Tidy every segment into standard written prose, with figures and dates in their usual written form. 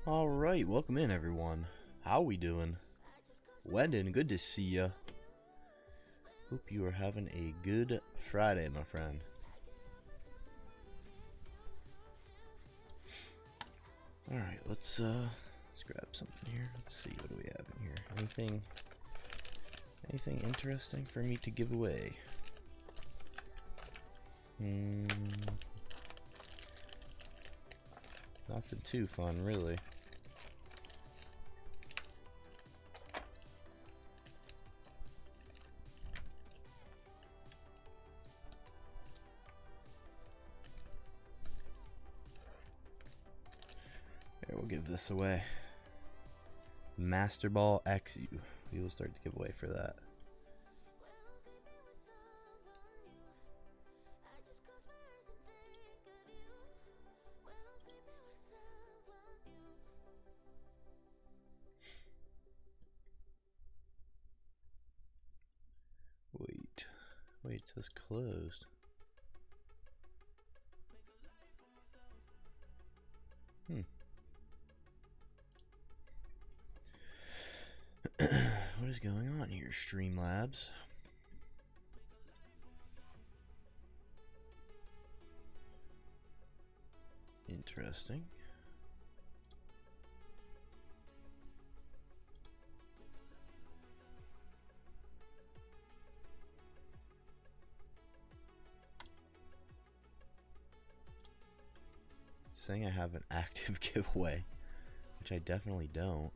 Alright, welcome in everyone. How we doing? Wendon, good to see ya. Hope you are having a good Friday, my friend. Alright, let's grab something here. Let's see, what do we have in here? Anything interesting for me to give away? Nothing too fun, really. Here, we'll give this away. Master Ball XU. We will start to give away for that. Wait, it says closed. What is going on here, Streamlabs? Interesting. Saying I have an active giveaway, which I definitely don't.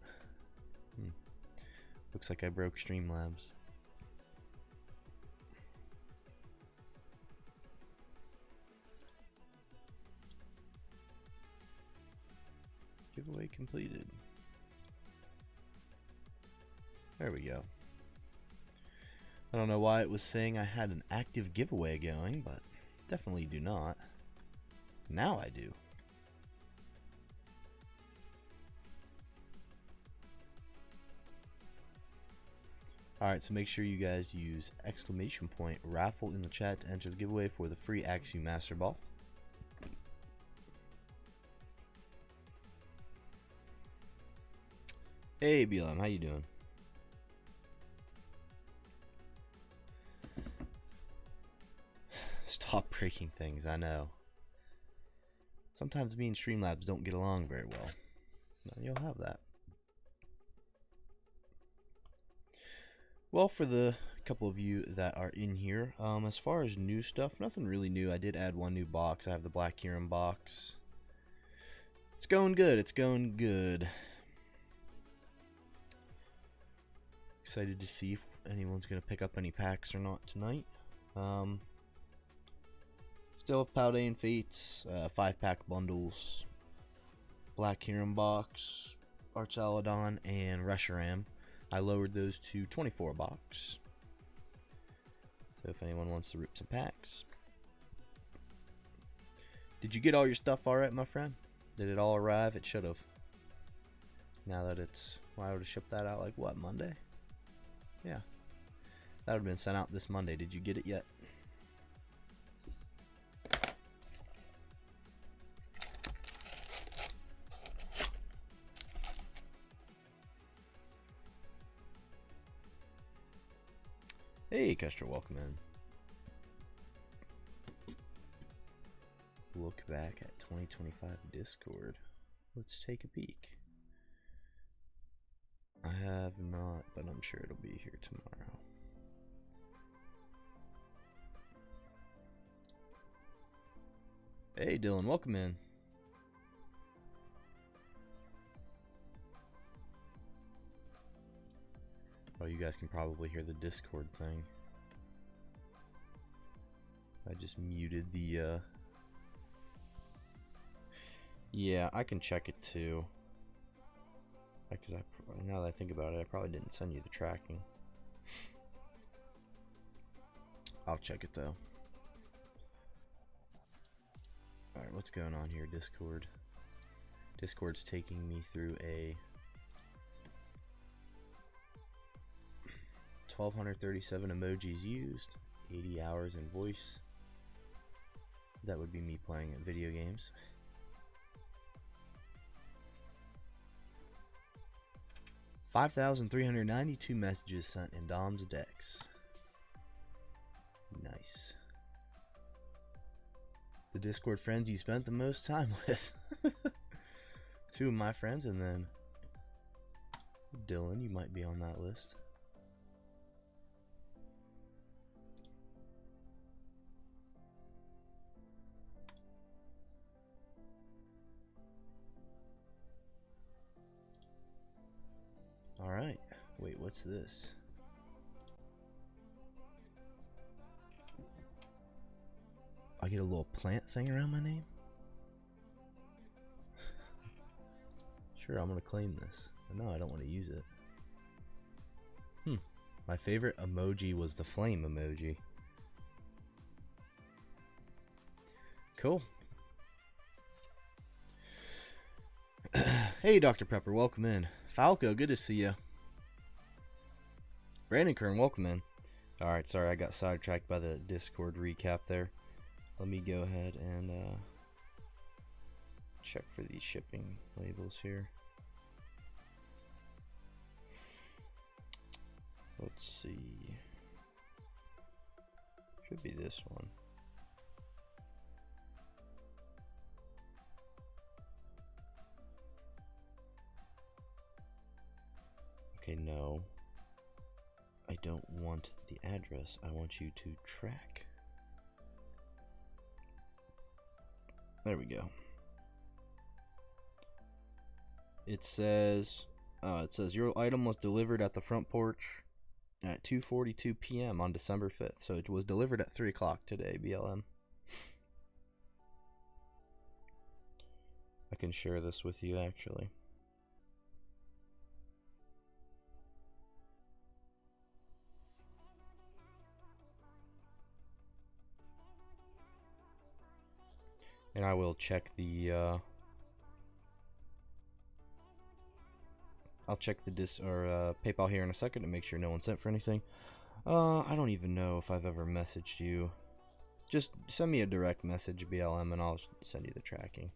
Looks like I broke Streamlabs. Giveaway completed. There we go. I don't know why it was saying I had an active giveaway going, but definitely do not. Now I do. Alright, so make sure you guys use !raffle in the chat to enter the giveaway for the free Axew Master Ball. Hey BLM, how you doing? Stop breaking things, I know. Sometimes me and Streamlabs don't get along very well. Now you'll have that. Well, for the couple of you that are in here, as far as new stuff, nothing really new. I did add one new box. I have the black Kyurem box. It's going good. It's going good. Excited to see if anyone's going to pick up any packs or not tonight. Still have Paldean Fates, 5-pack bundles, black Kyurem Box, Archaludon, and Reshiram. I lowered those to 24 box. So if anyone wants to rip some packs. Did you get all your stuff alright, my friend? Did it all arrive? It should have. Now that it's... Well, I would have shipped that out like what, Monday? Yeah. That would have been sent out this Monday. Did you get it yet? Hey, Kestrel, welcome in. Look back at 2025 Discord. Let's take a peek. I have not, but I'm sure it'll be here tomorrow. Hey, Dylan, welcome in. Oh, you guys can probably hear the Discord thing. I just muted the, Yeah, I can check it too. Because now that I think about it, I probably didn't send you the tracking. I'll check it though. Alright, what's going on here, Discord? Discord's taking me through a 1,237 emojis used, 80 hours in voice. That would be me playing video games. 5,392 messages sent in Dom's Dex. Nice. The Discord friends you spent the most time with. 2 of my friends, and then Dylan, you might be on that list. Alright. Wait, what's this? I get a little plant thing around my name? Sure, I'm gonna claim this. But no, I don't want to use it. My favorite emoji was the flame emoji. Cool. Hey, Dr. Pepper, welcome in. Falco, good to see you. Brandon Kern, welcome in. Alright, sorry, I got sidetracked by the Discord recap there. Let me go ahead and check for these shipping labels here. Let's see. Should be this one. Okay, no. I don't want the address. I want you to track. There we go. It says your item was delivered at the front porch at 2:42 p.m. on December 5th. So it was delivered at 3 o'clock today, BLM. I can share this with you actually. And I will check the I'll check the PayPal here in a second to make sure no one sent for anything. I don't even know if I've ever messaged you. Just send me a direct message, BLM, and I'll send you the tracking.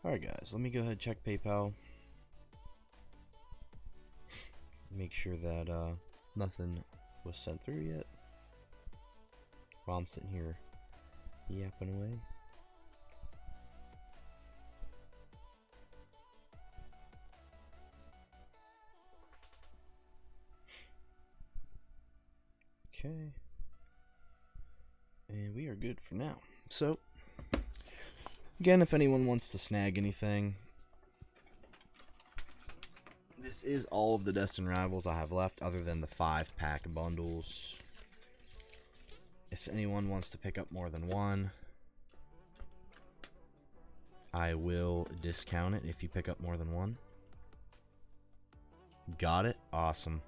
Alright guys, let me go ahead and check PayPal. Make sure that nothing was sent through yet. While I'm sitting here yapping away. Okay. And we are good for now. So, again, if anyone wants to snag anything, this is all of the Destined Rivals I have left, other than the 5-pack bundles. If anyone wants to pick up more than one, I will discount it if you pick up more than one. Got it? Awesome.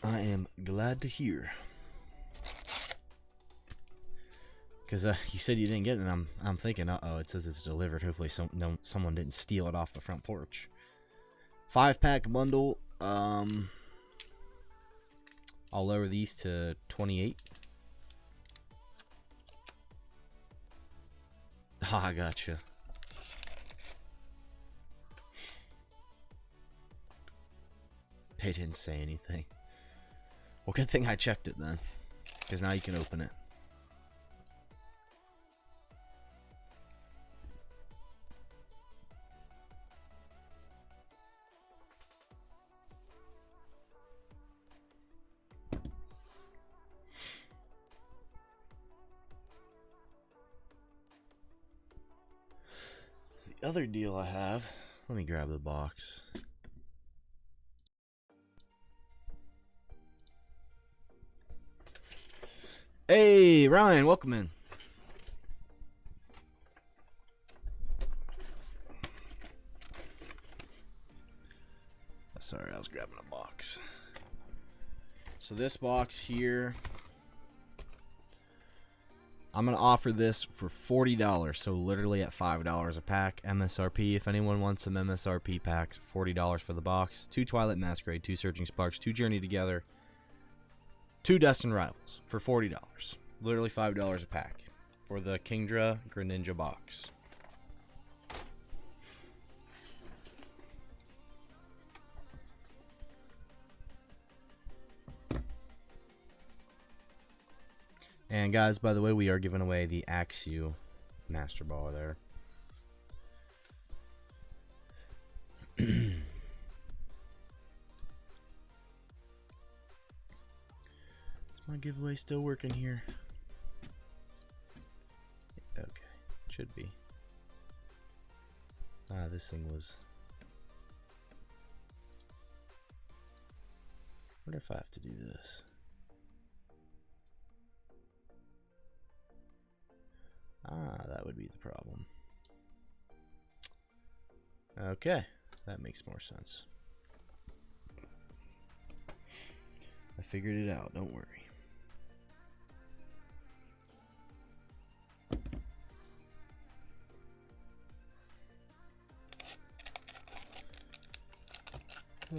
I am glad to hear. Because you said you didn't get it, and I'm thinking, uh-oh, it says it's delivered. Hopefully someone didn't steal it off the front porch. 5-pack bundle. I'll lower these to 28. Ah, I gotcha. They didn't say anything. Well, good thing I checked it then, because now you can open it. The other deal I have, let me grab the box. Hey, Ryan, welcome in. Sorry, I was grabbing a box. So this box here, I'm going to offer this for $40, so literally at $5 a pack. MSRP, if anyone wants some MSRP packs, $40 for the box. 2 Twilight Masquerade, 2 Surging Sparks, 2 Journey Together, 2 Destined Rivals for $40. Literally $5 a pack for the Kingdra Greninja box. And guys, by the way, we are giving away the Axew Master Ball there. Is my giveaway still working here? Okay, should be. Ah, this thing was... What if I have to do this? Ah, that would be the problem. Okay, that makes more sense. I figured it out, don't worry.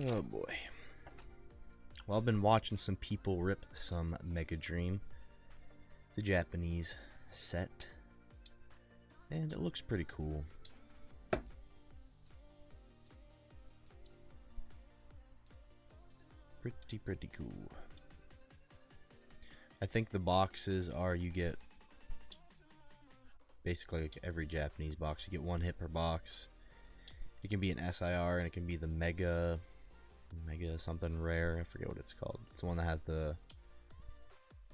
Oh boy. Well, I've been watching some people rip some Mega Dream, the Japanese set, and it looks pretty cool. Pretty cool. I think the boxes are, you get basically like every Japanese box, you get 1 hit per box. It can be an SIR and it can be the Mega something rare. I forget what it's called. It's the one that has the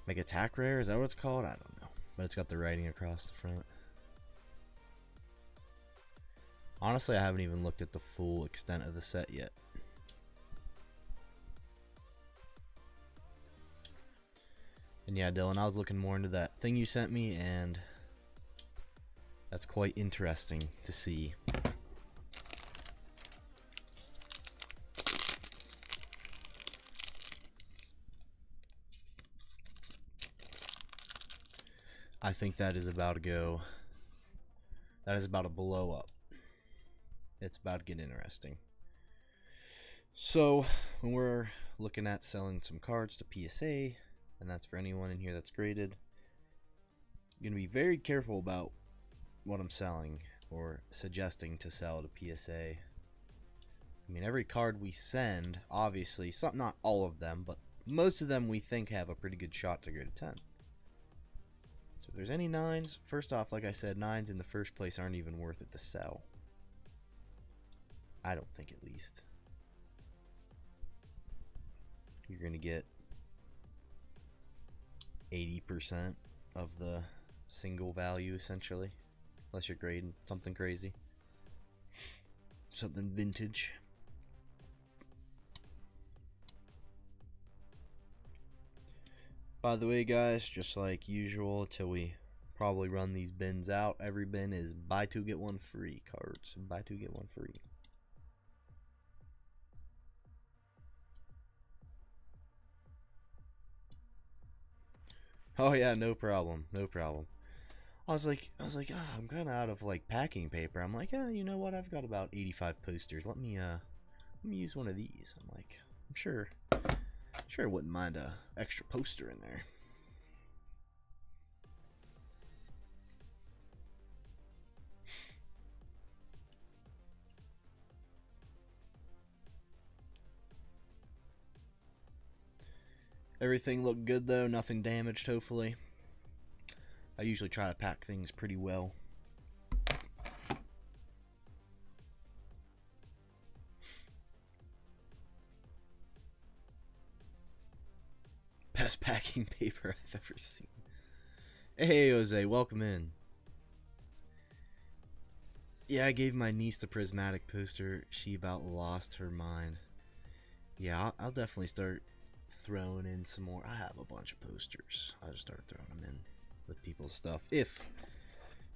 Mega Attack Rare. Is that what it's called? I don't know. But it's got the writing across the front. Honestly, I haven't even looked at the full extent of the set yet. And yeah, Dylan, I was looking more into that thing you sent me, and that's quite interesting to see. I think that is about to go. That is about to blow up. It's about to get interesting. So, when we're looking at selling some cards to PSA, and that's for anyone in here that's graded, I'm going to be very careful about what I'm selling or suggesting to sell to PSA. I mean, every card we send, obviously, not all of them, but most of them we think have a pretty good shot to go to 10. So if there's any 9s, first off, like I said, 9s in the first place aren't even worth it to sell. I don't think, at least. You're going to get 80% of the single value, essentially. Unless you're grading something crazy. Something vintage. By the way, guys, just like usual, until we probably run these bins out, every bin is buy 2 get 1 free cards. Buy 2 get 1 free. Oh yeah, no problem, no problem. I was like, I'm kind of out of like packing paper. I'm like, yeah, you know what? I've got about 85 posters. Let me use one of these. I'm like, I'm sure I wouldn't mind a extra poster in there. Everything looked good though, nothing damaged, hopefully. I usually try to pack things pretty well. Best packing paper I've ever seen. Hey Jose, welcome in. Yeah, I gave my niece the prismatic poster. She about lost her mind. Yeah, I'll definitely start throwing in some more. I have a bunch of posters. I'll just start throwing them in with people's stuff. If,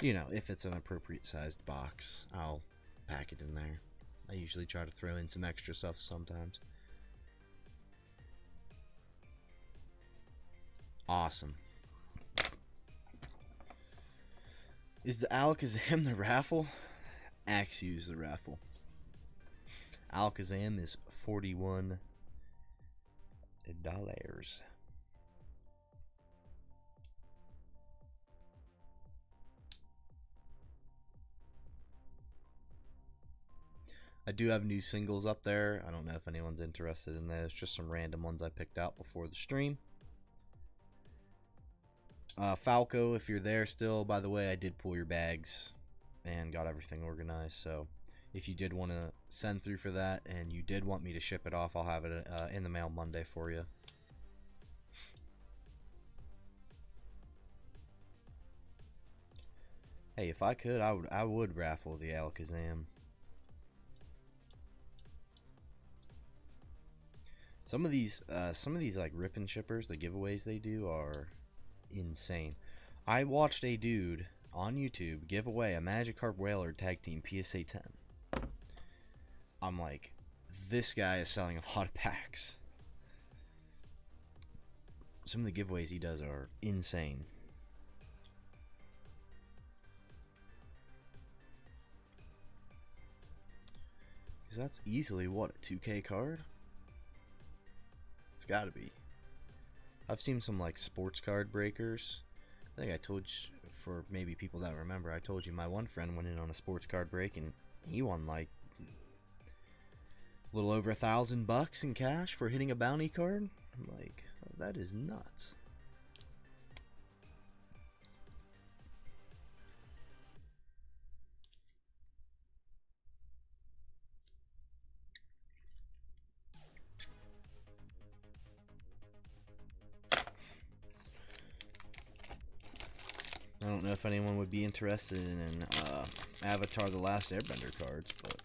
you know, if it's an appropriate sized box, I'll pack it in there. I usually try to throw in some extra stuff sometimes. Awesome. Is the Alakazam the raffle? Axew's the raffle. Alakazam is $41. I do have new singles up there. I don't know if anyone's interested in those. Just some random ones I picked out before the stream. Falco, if you're there still, by the way, I did pull your bags and got everything organized. So if you did want to send through for that and you did want me to ship it off, I'll have it in the mail Monday for you. Hey, if I could, I would raffle the Alakazam. Some of these like rip and shippers, the giveaways they do are insane. I watched a dude on YouTube give away a Magikarp Whaler Tag Team PSA 10. I'm like, this guy is selling a lot of packs. Some of the giveaways he does are insane. Because that's easily, what, a 2K card? It's gotta be. I've seen some like sports card breakers. I think I told you, for maybe people that remember, I told you my one friend went in on a sports card break and he won like a little over $1,000 in cash for hitting a bounty card. I'm like, oh, that is nuts. I don't know if anyone would be interested in Avatar The Last Airbender cards, but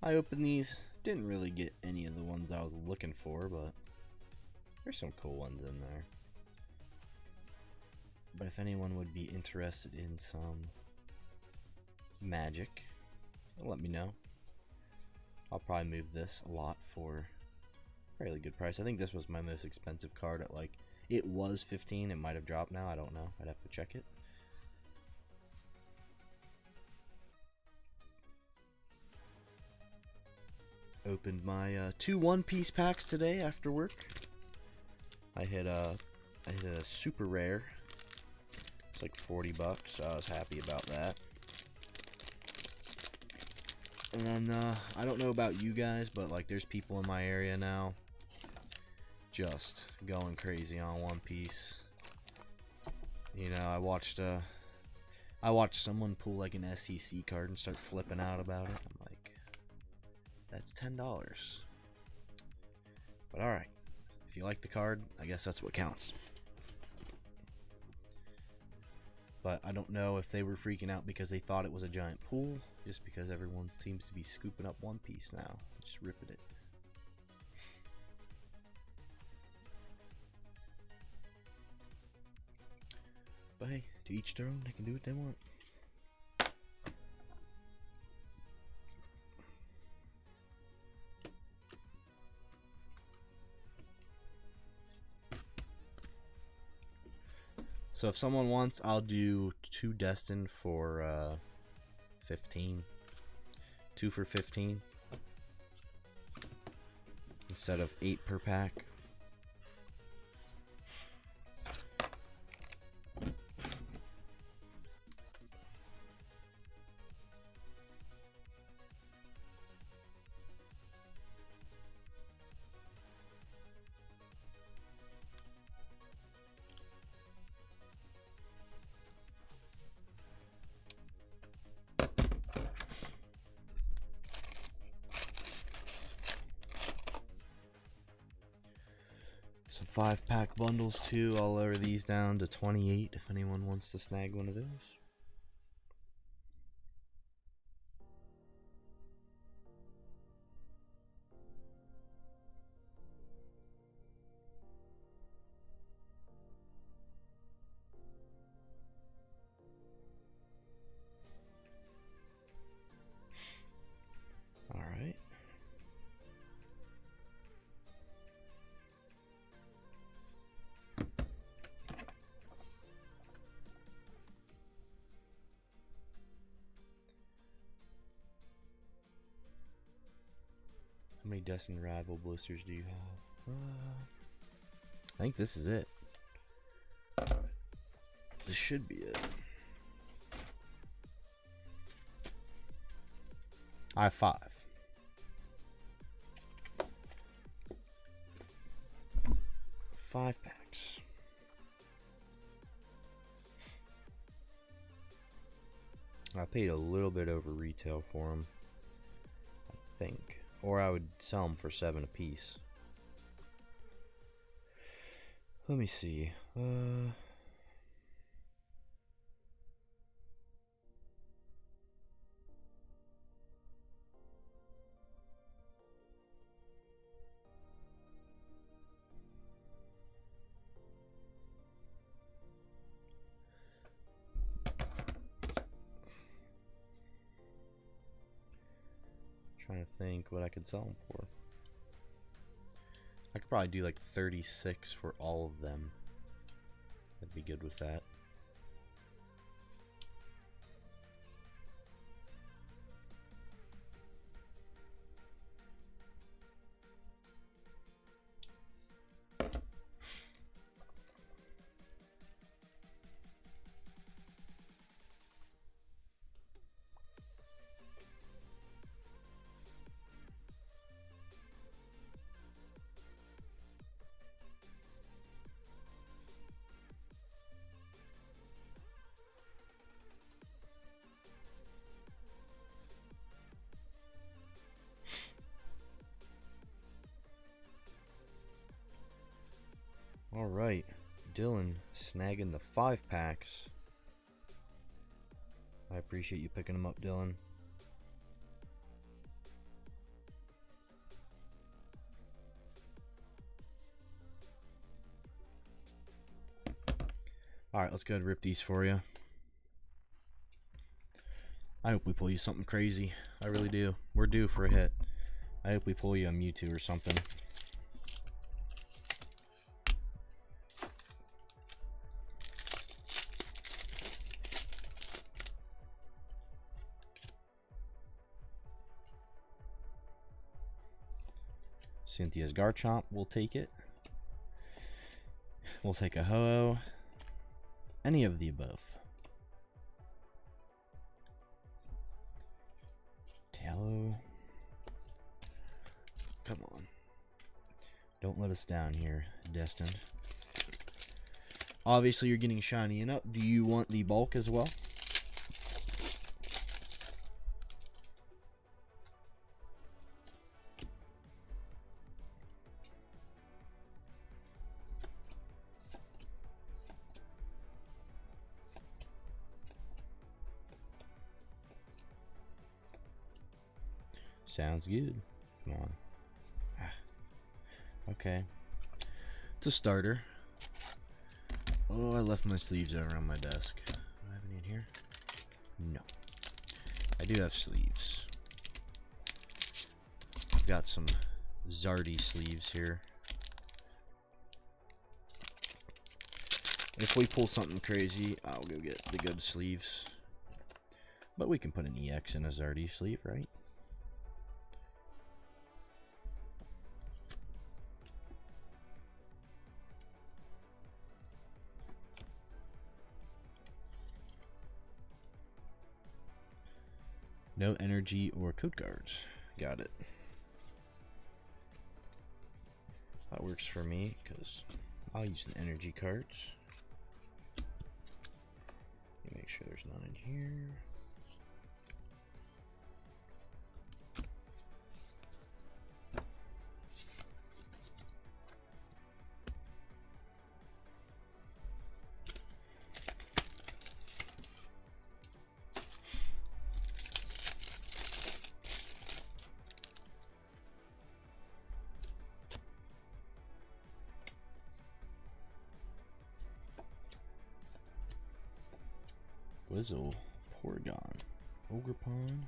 I opened these. Didn't really get any of the ones I was looking for, but there's some cool ones in there. But if anyone would be interested in some Magic, let me know. I'll probably move this a lot for a fairly good price. I think this was my most expensive card at like, it was 15, it might have dropped now, I don't know, I'd have to check it. Opened my 2 one-piece packs today after work. I hit a super rare. It's like $40, so I was happy about that. And then I don't know about you guys, but like there's people in my area now just going crazy on One Piece. You know, I watched someone pull like an SEC card and start flipping out about it. I'm like, that's $10. But alright, if you like the card, I guess that's what counts. But I don't know if they were freaking out because they thought it was a giant pool, just because everyone seems to be scooping up One Piece now, just ripping it. But hey, to each their own, they can do what they want. So if someone wants, I'll do 2 Destined for 15. 2 for 15. Instead of 8 per pack. Some 5-pack bundles too. I'll lower these down to 28 if anyone wants to snag one of those. All right. How many Destined Rival blisters do you have? I think this is it. This should be it. I have 5. Five packs. I paid a little bit over retail for them, I think. Or I would sell them for 7 apiece. Let me see. Trying to think what I could sell them for. I could probably do like 36 for all of them. I'd be good with that. Alright, Dylan snagging the 5 packs. I appreciate you picking them up, Dylan. Alright, let's go ahead and rip these for you. I hope we pull you something crazy. I really do. We're due for a hit. I hope we pull you a Mewtwo or something. Cynthia's Garchomp, we'll take it. We'll take a Ho-Oh. Any of the above. Tallow. Come on. Don't let us down here, Destined. Obviously, you're getting shiny and up. Do you want the bulk as well? Sounds good. Come on. Okay. It's a starter. Oh, I left my sleeves over on my desk. Do I have any in here? No. I do have sleeves. I've got some Zardy sleeves here. If we pull something crazy, I'll go get the good sleeves. But we can put an EX in a Zardy sleeve, right? No energy or code cards. Got it. That works for me because I'll use the energy cards. Let me make sure there's none in here. Whizzle, Porygon, Ogerpon,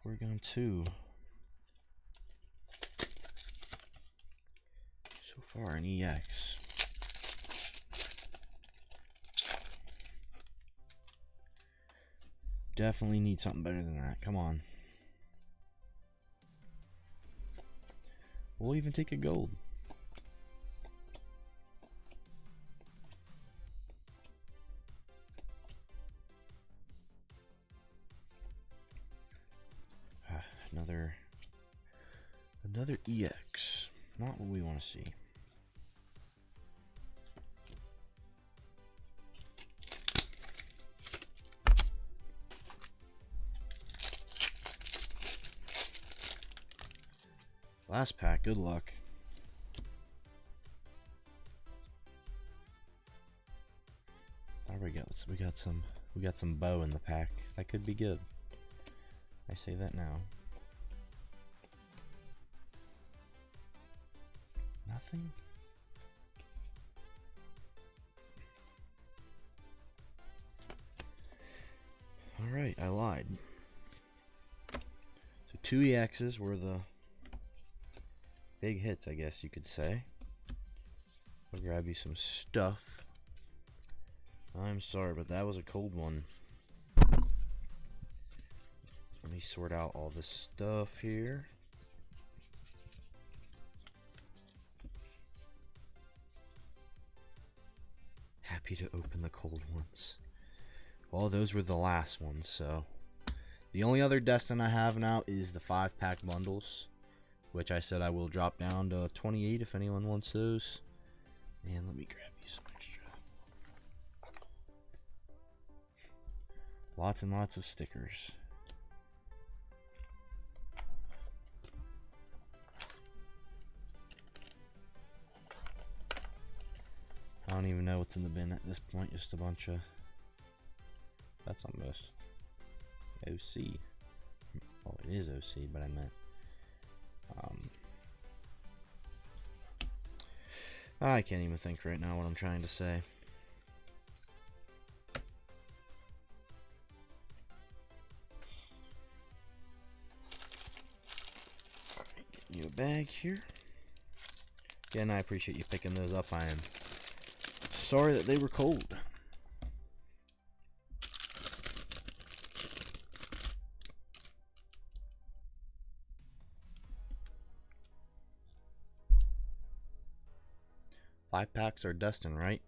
Porygon 2. So far an EX. Definitely need something better than that. Come on. We'll even take a gold. Another EX. Not what we want to see. Last pack, good luck. There we go. So we got some bow in the pack. That could be good. I say that now. Nothing. All right, I lied. So 2 EXs were the big hits, I guess you could say. I'll grab you some stuff. I'm sorry, but that was a cold one. Let me sort out all this stuff here. Happy to open the cold ones. Well, those were the last ones, so the only other Destined I have now is the 5-pack bundles, which I said I will drop down to 28 if anyone wants those. And let me grab you some extra. Lots and lots of stickers. I don't even know what's in the bin at this point, just a bunch of... That's almost OC. Oh, it is OC, but I meant... I can't even think right now what I'm trying to say. Alright, getting you a bag here. Again, I appreciate you picking those up. I am sorry that they were cold. Five packs are Destined, right?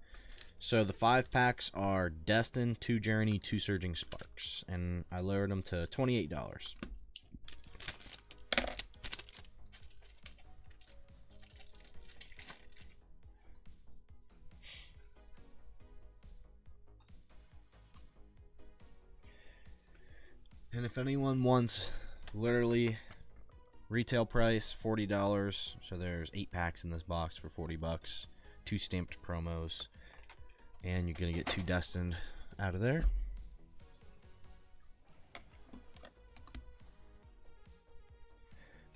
So the 5 packs are Destined, 2 Journey, 2 Surging Sparks, and I lowered them to $28. And if anyone wants literally retail price $40, so there's 8 packs in this box for $40, 2 stamped promos, and you're gonna get 2 Destined out of there.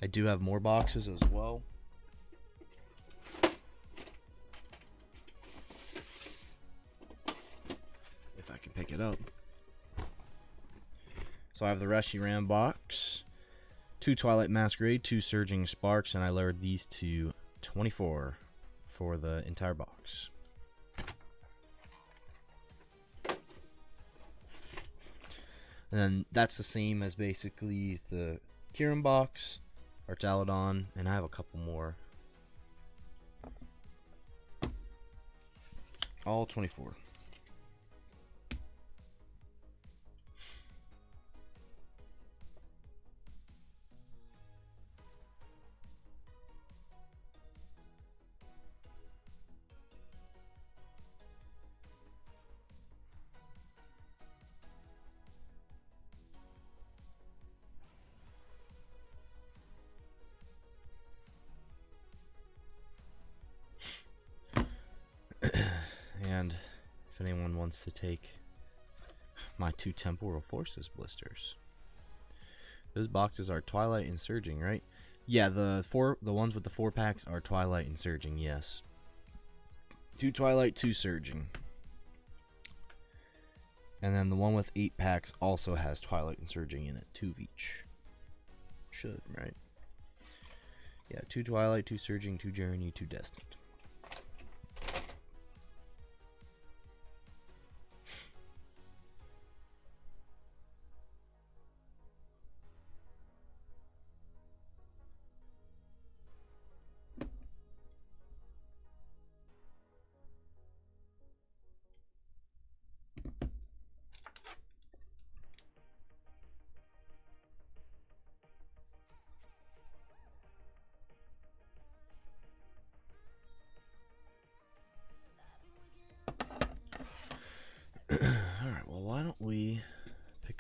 I do have more boxes as well. If I can pick it up. So I have the Reshiram Box, 2 Twilight Masquerade, 2 Surging Sparks, and I lowered these to 24 for the entire box. And then that's the same as basically the Kyurem Box, Archaludon, and I have a couple more. All 24. And if anyone wants to take my 2 Temporal Forces blisters, those boxes are Twilight and Surging, right? Yeah, the ones with the 4 packs are Twilight and Surging, yes. 2 Twilight, 2 Surging. And then the one with 8 packs also has Twilight and Surging in it, 2 of each. Should, right? Yeah, 2 Twilight, 2 Surging, 2 Journey, 2 Destined.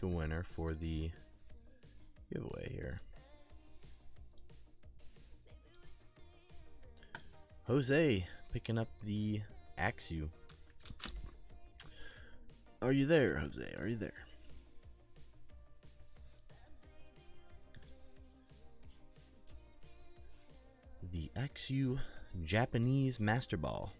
a winner for the giveaway here. Jose picking up the Axew. Are you there, Jose? Are you there? The Axew Japanese Master Ball.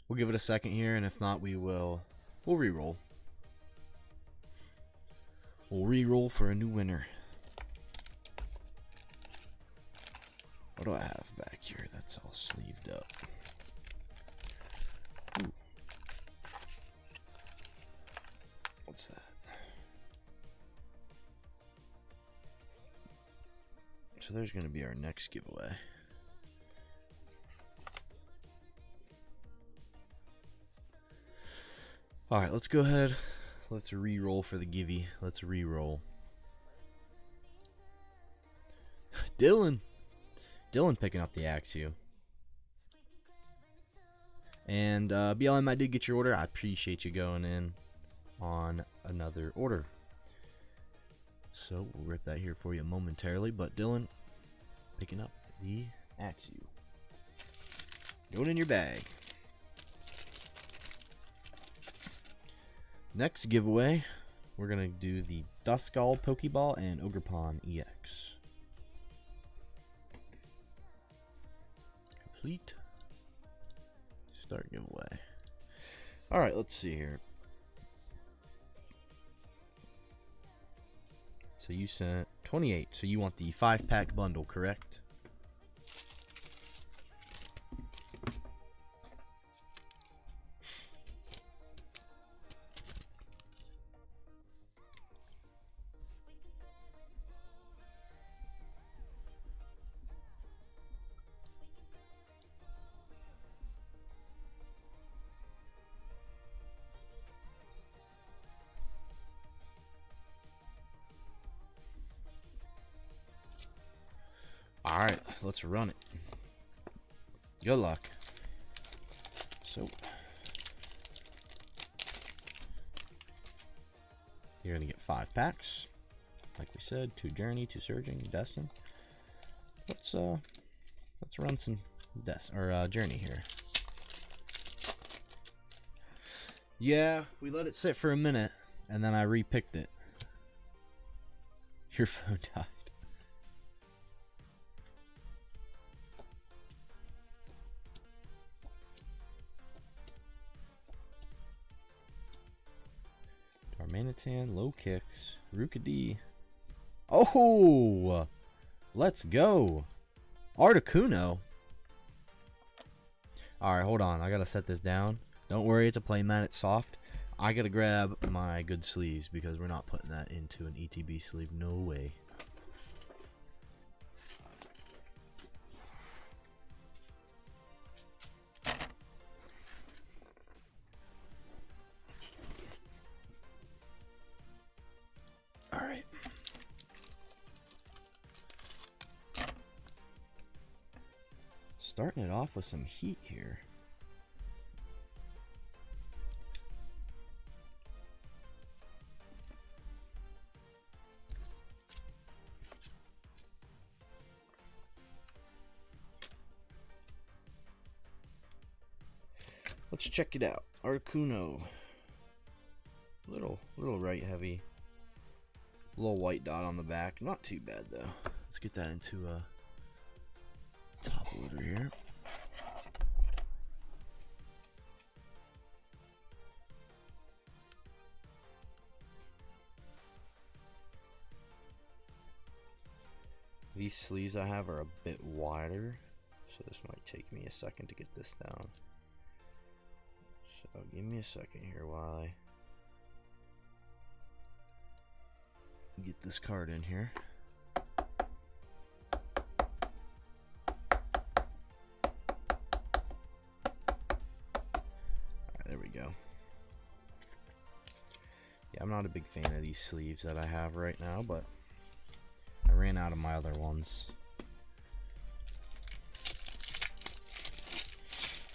We'll give it a second here, and if not, we'll re-roll. We'll re-roll for a new winner. What do I have back here that's all sleeved up? Ooh. What's that? So there's going to be our next giveaway. Alright, let's go ahead. Let's re-roll for the givey. Let's re-roll. Dylan picking up the Axew. And BLM, I did get your order. I appreciate you going in on another order. So we'll rip that here for you momentarily. But Dylan picking up the Axew. Going in your bag. Next giveaway, we're going to do the Duskull Pokeball and Ogerpon EX. Complete. Start giveaway. Alright, let's see here. So you sent 28. So you want the 5-pack bundle, correct? Alright, let's run it. Good luck. So, you're going to get 5 packs. Like we said, 2 Journey, 2 Surging, Destined. Let's run some Journey here. Yeah, we let it sit for a minute, and then I re-picked it. Your phone died. Darmanitan, low kicks, Rookidee. Oh, let's go. Articuno. Alright, hold on. I gotta set this down. Don't worry, it's a plain mat. It's soft. I gotta grab my good sleeves because we're not putting that into an ETB sleeve. No way. Alright. Starting it off with some heat here. Let's check it out. Articuno. Little right heavy. Little white dot on the back. Not too bad though. Let's get that into a top loader here. These sleeves I have are a bit wider, so this might take me a second to get this down. So give me a second here while I get this card in here. Alright, there we go. Yeah, I'm not a big fan of these sleeves that I have right now, but I ran out of my other ones.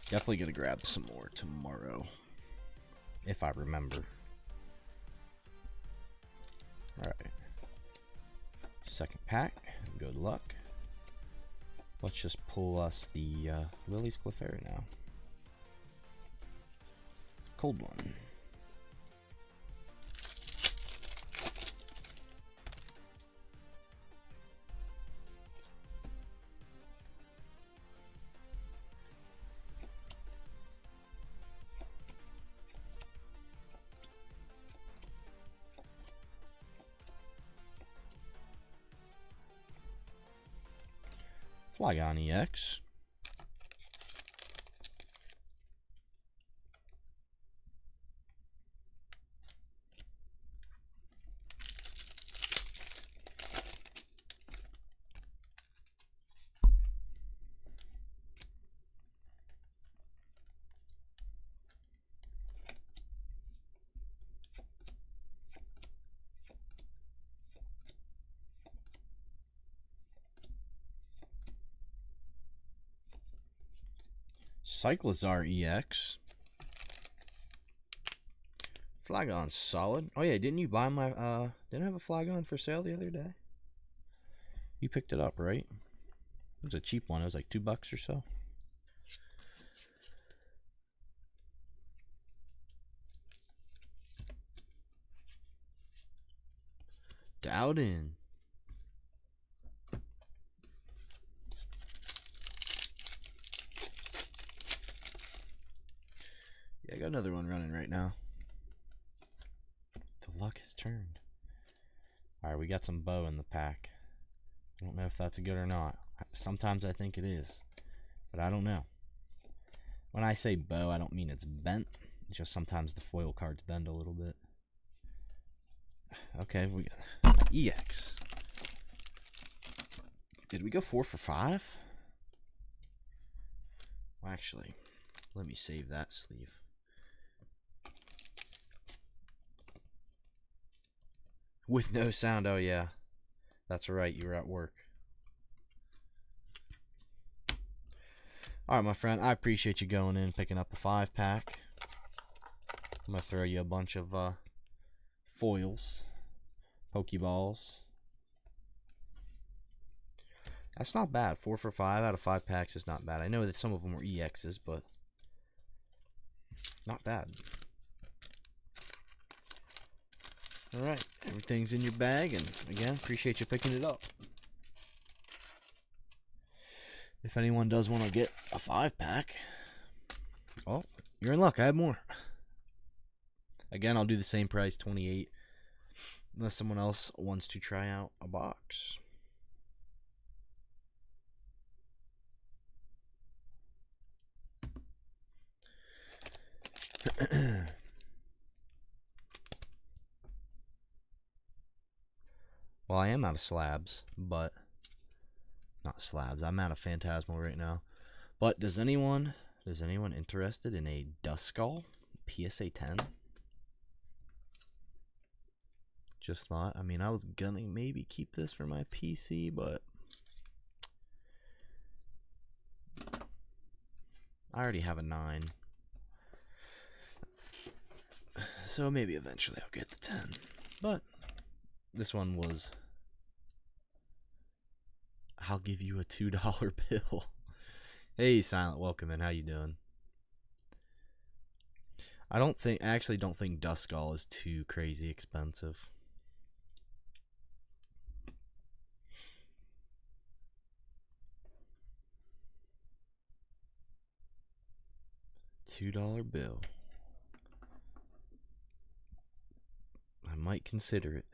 Definitely gonna grab some more tomorrow, if I remember. Alright. Second pack. Good luck. Let's just pull us the Lily's Clefairy now. Cold one. Flareon EX. Cyclizar EX. Flareon solid. Oh yeah, didn't you buy my didn't I have a Flareon for sale the other day? You picked it up, right? It was a cheap one. It was like $2 or so. Dowden. Yeah, I got another one running right now. The luck has turned. Alright, we got some bow in the pack. I don't know if that's good or not. Sometimes I think it is, but I don't know. When I say bow, I don't mean it's bent. It's just sometimes the foil cards bend a little bit. Okay, we got EX. Did we go 4 for 5? Well, actually, let me save that sleeve. With no sound, oh yeah. That's right, you were at work. Alright, my friend, I appreciate you going in and picking up a 5-pack. I'm going to throw you a bunch of foils, Pokeballs. That's not bad. 4 for 5 out of 5 packs is not bad. I know that some of them were EXs, but not bad. Alright, everything's in your bag, and again, appreciate you picking it up. If anyone does want to get a 5-pack, oh, you're in luck. I have more. Again, I'll do the same price, $28, unless someone else wants to try out a box. Well, I am out of slabs, but not slabs. I'm out of Phantasmal right now. But is anyone interested in a Duskull PSA 10? Just thought. I mean, I was gonna maybe keep this for my PC, but I already have a 9. So maybe eventually I'll get the 10. But this one was, I'll give you a $2 bill. Hey, Silent, welcome in. How you doing? I actually don't think Duskull is too crazy expensive. $2 bill. I might consider it.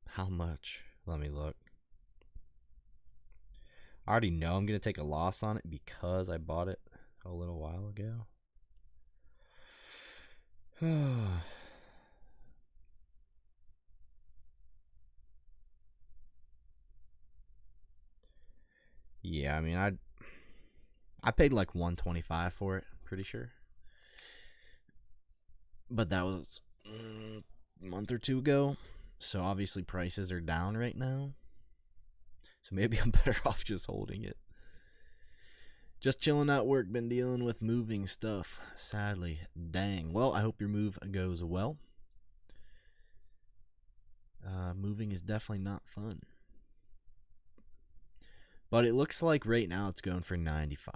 How much? Let me look. I already know I'm going to take a loss on it because I bought it a little while ago. Yeah, I mean, I paid like $125 for it, pretty sure. But that was month or two ago. So obviously prices are down right now. So maybe I'm better off just holding it. Just chilling at work, been dealing with moving stuff, sadly. Dang. Well, I hope your move goes well. Moving is definitely not fun. But it looks like right now it's going for 95.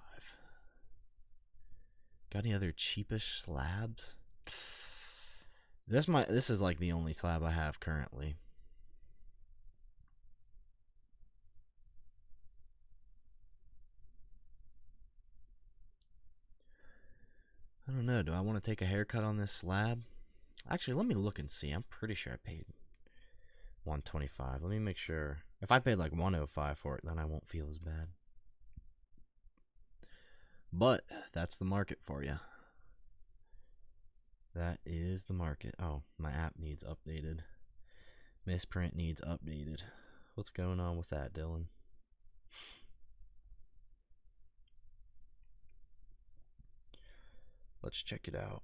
Got any other cheapish slabs? This is like the only slab I have currently. I don't know. Do I want to take a haircut on this slab? Actually, let me look and see. I'm pretty sure I paid 125. Let me make sure. If I paid like 105 for it, then I won't feel as bad. But that's the market for you. That is the market. Oh, my app needs updated. Misprint needs updated. What's going on with that, Dylan? Let's check it out.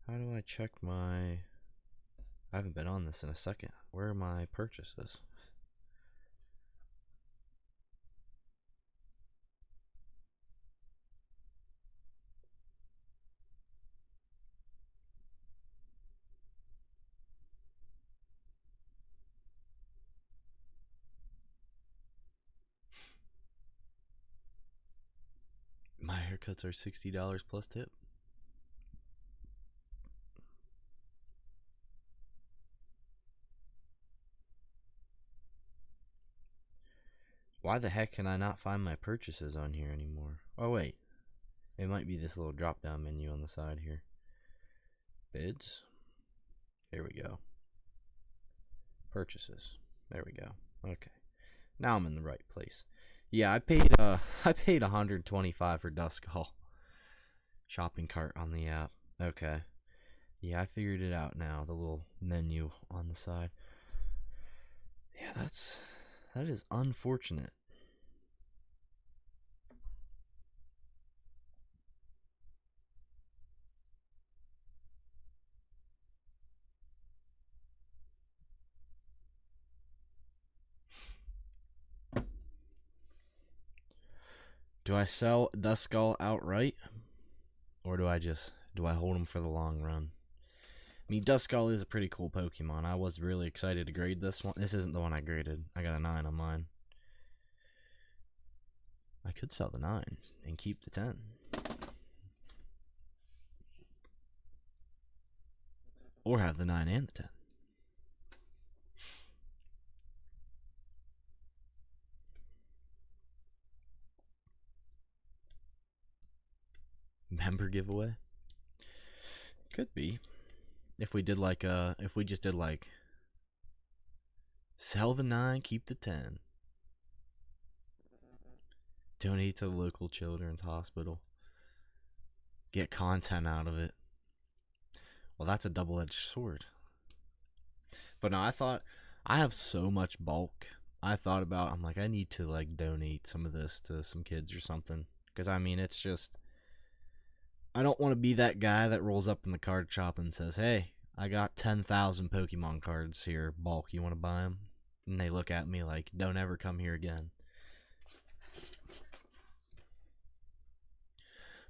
How do I check my... I haven't been on this in a second. Where are my purchases? My haircuts are $60 plus tip. Why the heck can I not find my purchases on here anymore? Oh, wait. It might be this little drop down menu on the side here. Bids. There we go. Purchases. There we go. Okay. Now I'm in the right place. Yeah, I paid $125 for Duskull. Shopping cart on the app. Okay. Yeah, I figured it out now. The little menu on the side. Yeah, that is unfortunate. Do I sell Duskull outright? Or do I hold him for the long run? I mean, Duskull is a pretty cool Pokemon. I was really excited to grade this one. This isn't the one I graded. I got a 9 on mine. I could sell the 9 and keep the 10. Or have the 9 and the 10. Member giveaway? Could be. If we did like if we just did like sell the 9, keep the 10. Donate to the local children's hospital. Get content out of it. Well, that's a double-edged sword. But no, I have so much bulk. I'm like, I need to like donate some of this to some kids or something. Because I mean, it's just, I don't want to be that guy that rolls up in the card shop and says, hey, I got 10,000 Pokemon cards here, bulk, you want to buy them? And they look at me like, don't ever come here again.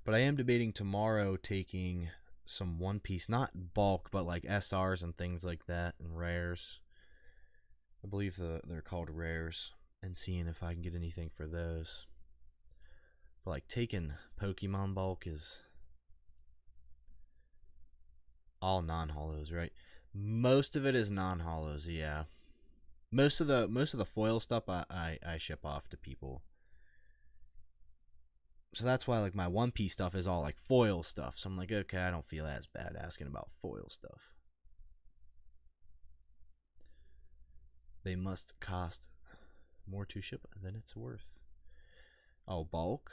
But I am debating tomorrow taking some One Piece, not bulk, but like SRs and things like that, and rares. I believe they're called rares, and seeing if I can get anything for those. But like taking Pokemon bulk is all non-holos, right? Most of it is non-holos, yeah. Most of the foil stuff I ship off to people. So that's why like my One Piece stuff is all like foil stuff. So I'm like, okay, I don't feel as bad asking about foil stuff. They must cost more to ship than it's worth. Oh, bulk?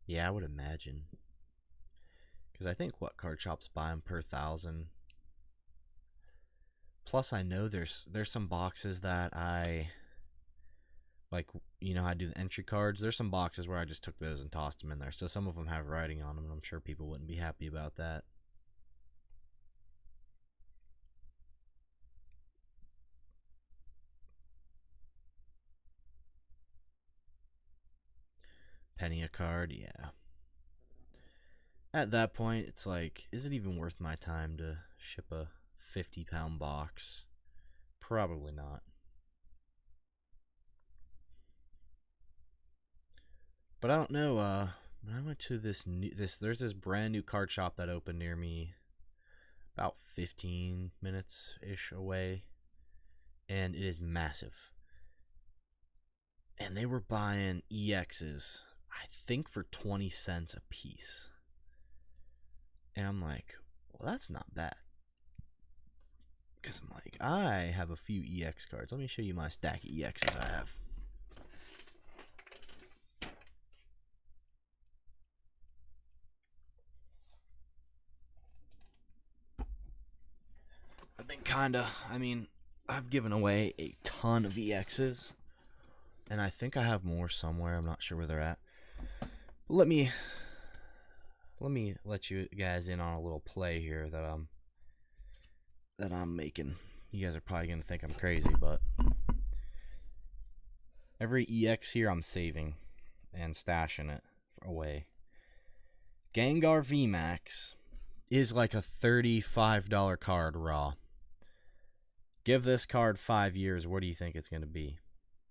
Yeah, I would imagine. Because I think what card shops buy them per 1,000. plus I know there's some boxes that I like, you know, I do the entry cards. There's some boxes where I just took those and tossed them in there. So some of them have writing on them, and I'm sure people wouldn't be happy about that. Penny a card, yeah. At that point, it's like, is it even worth my time to ship a 50-pound box? Probably not. But I don't know, when I went to there's this brand new card shop that opened near me about 15 minutes-ish away, and it is massive. And they were buying EXs, I think for 20 cents a piece. And I'm like, well, that's not bad. Because I'm like, I have a few EX cards. Let me show you my stack of EXs I have. I've been I've given away a ton of EXs. And I think I have more somewhere. I'm not sure where they're at. But let me let you guys in on a little play here that I'm making. You guys are probably gonna think I'm crazy, but every EX here I'm saving and stashing it away. Gengar VMAX is like a $35 card raw. Give this card 5 years, what do you think it's gonna be?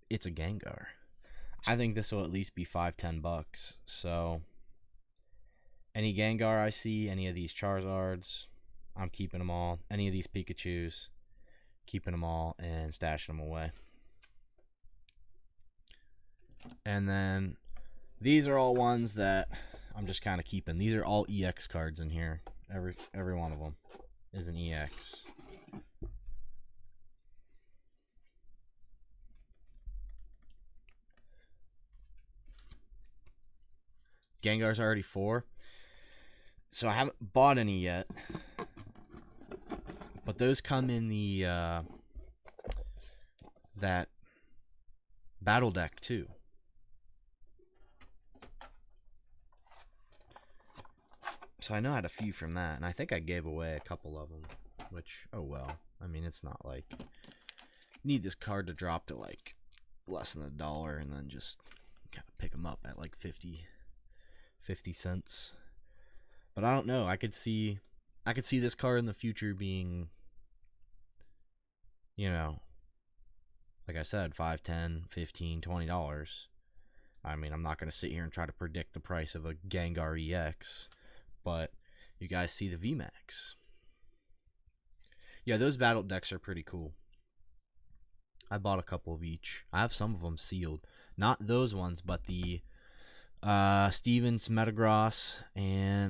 It's a Gengar. I think this will at least be $5-10. So any Gengar I see, any of these Charizards, I'm keeping them all. Any of these Pikachus, keeping them all and stashing them away. And then these are all ones that I'm just kind of keeping. These are all EX cards in here. Every one of them is an EX. Gengar's already 4. So I haven't bought any yet. But those come in the that battle deck too. So I know I had a few from that, and I think I gave away a couple of them, which, oh well. I mean, it's not like need this card to drop to like less than $1 and then just kind of pick them up at like 50 cents. But I don't know. I could see this card in the future being, you know, like I said, $5, $10, $15, $20. I mean, I'm not going to sit here and try to predict the price of a Gengar EX, but you guys see the VMAX. Yeah, those battle decks are pretty cool. I bought a couple of each. I have some of them sealed. Not those ones, but the Stevens Metagross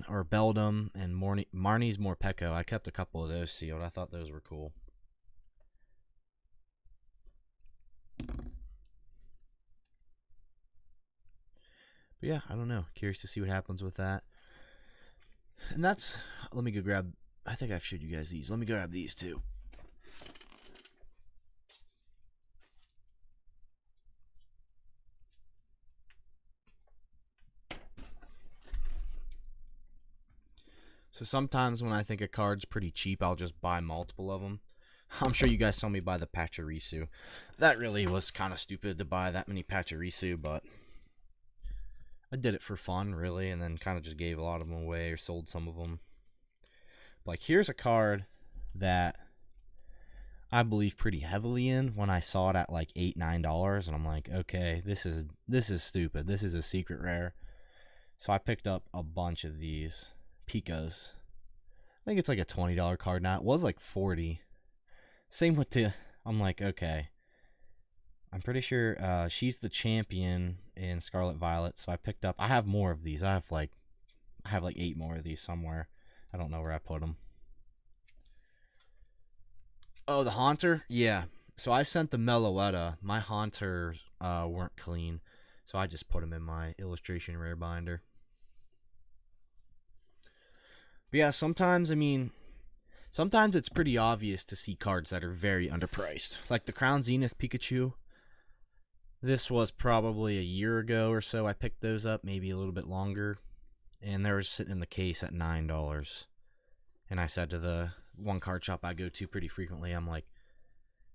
or Beldum and Marnie's Morpeko. I kept a couple of those sealed. I thought those were cool. But yeah, I don't know. Curious to see what happens with that. And that's, let me go grab, I think I've showed you guys these. Let me go grab these too. So sometimes when I think a card's pretty cheap, I'll just buy multiple of them. I'm sure you guys saw me buy the Pachirisu. That really was kind of stupid to buy that many Pachirisu, but I did it for fun, really, and then kind of just gave a lot of them away or sold some of them. Like, here's a card that I believe pretty heavily in when I saw it at like $8, $9, and I'm like, okay, this is stupid. This is a secret rare. So I picked up a bunch of these Pikas. I think it's like a $20 card now. It was like $40. Same with I'm like, okay. I'm pretty sure she's the champion in Scarlet Violet, so I have more of these. I have like 8 more of these somewhere. I don't know where I put them. Oh, the Haunter? Yeah. So I sent the Meloetta. My Haunters weren't clean, so I just put them in my illustration rare binder. But yeah, sometimes, I mean, Sometimes it's pretty obvious to see cards that are very underpriced. Like the Crown Zenith Pikachu. This was probably a year ago or so. I picked those up, maybe a little bit longer. And they were sitting in the case at $9. And I said to the one card shop I go to pretty frequently, I'm like,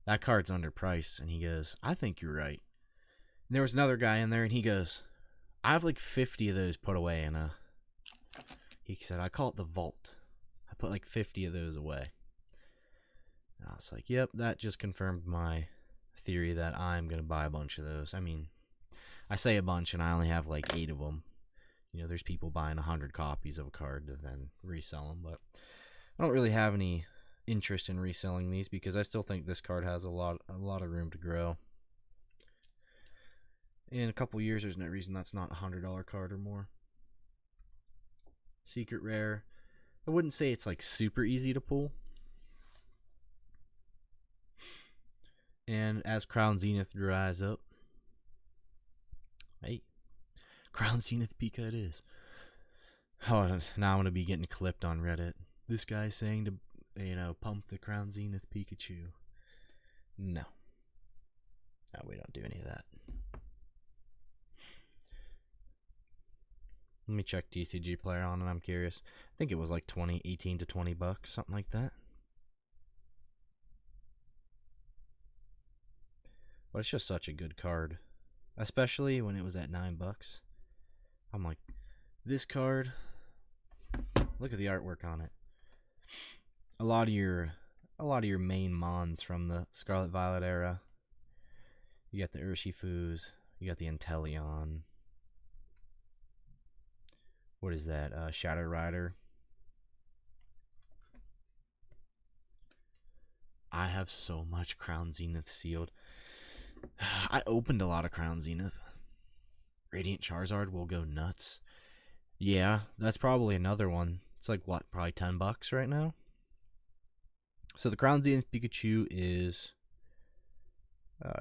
that card's underpriced. And he goes, I think you're right. And there was another guy in there, and he goes, I have like 50 of those put away in a... He said, I call it the vault. I put like 50 of those away. And I was like, yep, that just confirmed my theory that I'm going to buy a bunch of those. I mean, I say a bunch, and I only have like 8 of them. You know, there's people buying 100 copies of a card to then resell them, but I don't really have any interest in reselling these because I still think this card has a lot of room to grow. In a couple years, there's no reason that's not a $100 card or more. Secret rare. I wouldn't say it's like super easy to pull. And as Crown Zenith dries up, hey, Crown Zenith Pika it is. Oh, now I'm going to be getting clipped on Reddit. This guy's saying to, you know, pump the Crown Zenith Pikachu. No. No, we don't do any of that. Let me check TCG Flareon, and I'm curious. I think it was like 18 to 20 bucks, something like that. But it's just such a good card, especially when it was at $9. I'm like, this card. Look at the artwork on it. A lot of your main mons from the Scarlet Violet era. You got the Urshifus. You got the Inteleon. What is that? Shadow Rider. I have so much Crown Zenith sealed. I opened a lot of Crown Zenith. Radiant Charizard will go nuts. Yeah, that's probably another one. It's like, what, probably $10 right now? So the Crown Zenith Pikachu is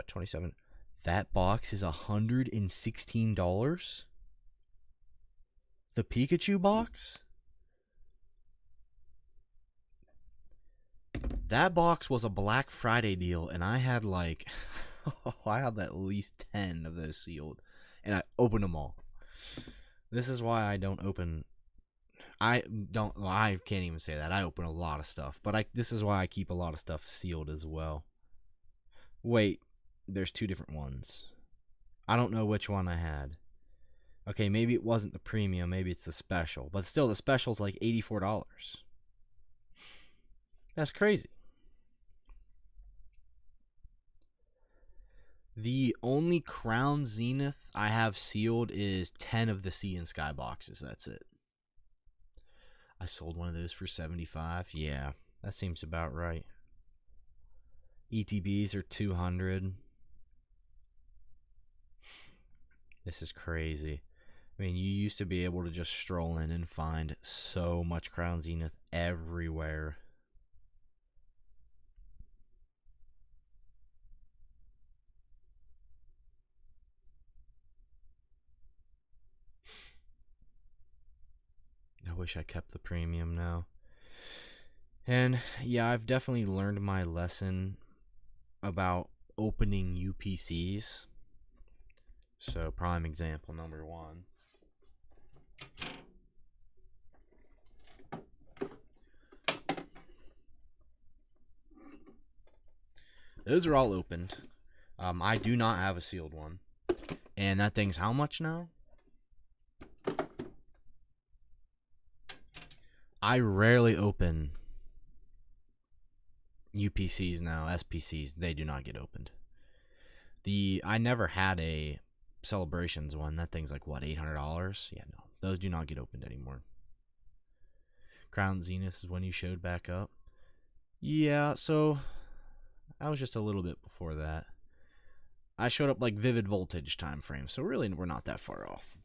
27. That box is $116. The Pikachu box? That box was a Black Friday deal, and I had like, I had at least 10 of those sealed, and I opened them all. This is why I don't open. I can't even say that. I open a lot of stuff, but this is why I keep a lot of stuff sealed as well. Wait, there's 2 different ones. I don't know which one I had. Okay, maybe it wasn't the premium, maybe it's the special. But still, the special's like $84. That's crazy. The only Crown Zenith I have sealed is 10 of the Sea and Sky boxes. That's it. I sold one of those for $75. Yeah, that seems about right. ETBs are $200. This is crazy. I mean, you used to be able to just stroll in and find so much Crown Zenith everywhere. I wish I kept the premium now. And yeah, I've definitely learned my lesson about opening UPCs. So prime example number 1. Those are all opened. I do not have a sealed one. And that thing's how much now? I rarely open UPCs now. SPCs, they do not get opened. I never had a Celebrations one. That thing's like, what, $800? Yeah, no. Those do not get opened anymore. Crown Zenith is when you showed back up. Yeah, so I was just a little bit before that. I showed up like Vivid Voltage time frame, so really we're not that far off.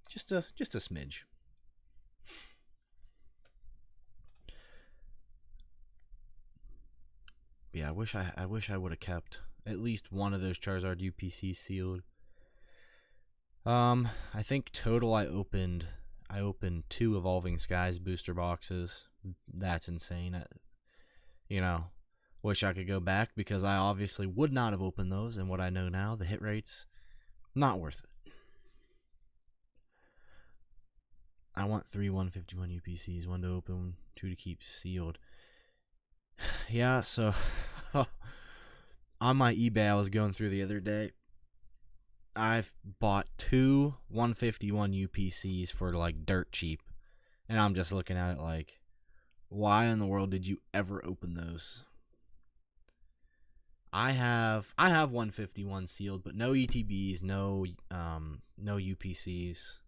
Just a smidge. Yeah, I wish I would have kept at least one of those Charizard UPCs sealed. I think total I opened 2 Evolving Skies booster boxes. That's insane. You know, wish I could go back because I obviously would not have opened those. And what I know now, the hit rates, not worth it. I want 3 151 UPCs, 1 to open, 2 to keep sealed. Yeah, so on my eBay I was going through the other day, I've bought 2 151 UPCs for like dirt cheap. And I'm just looking at it like, why in the world did you ever open those? I have 151 sealed, but no ETBs, no UPCs.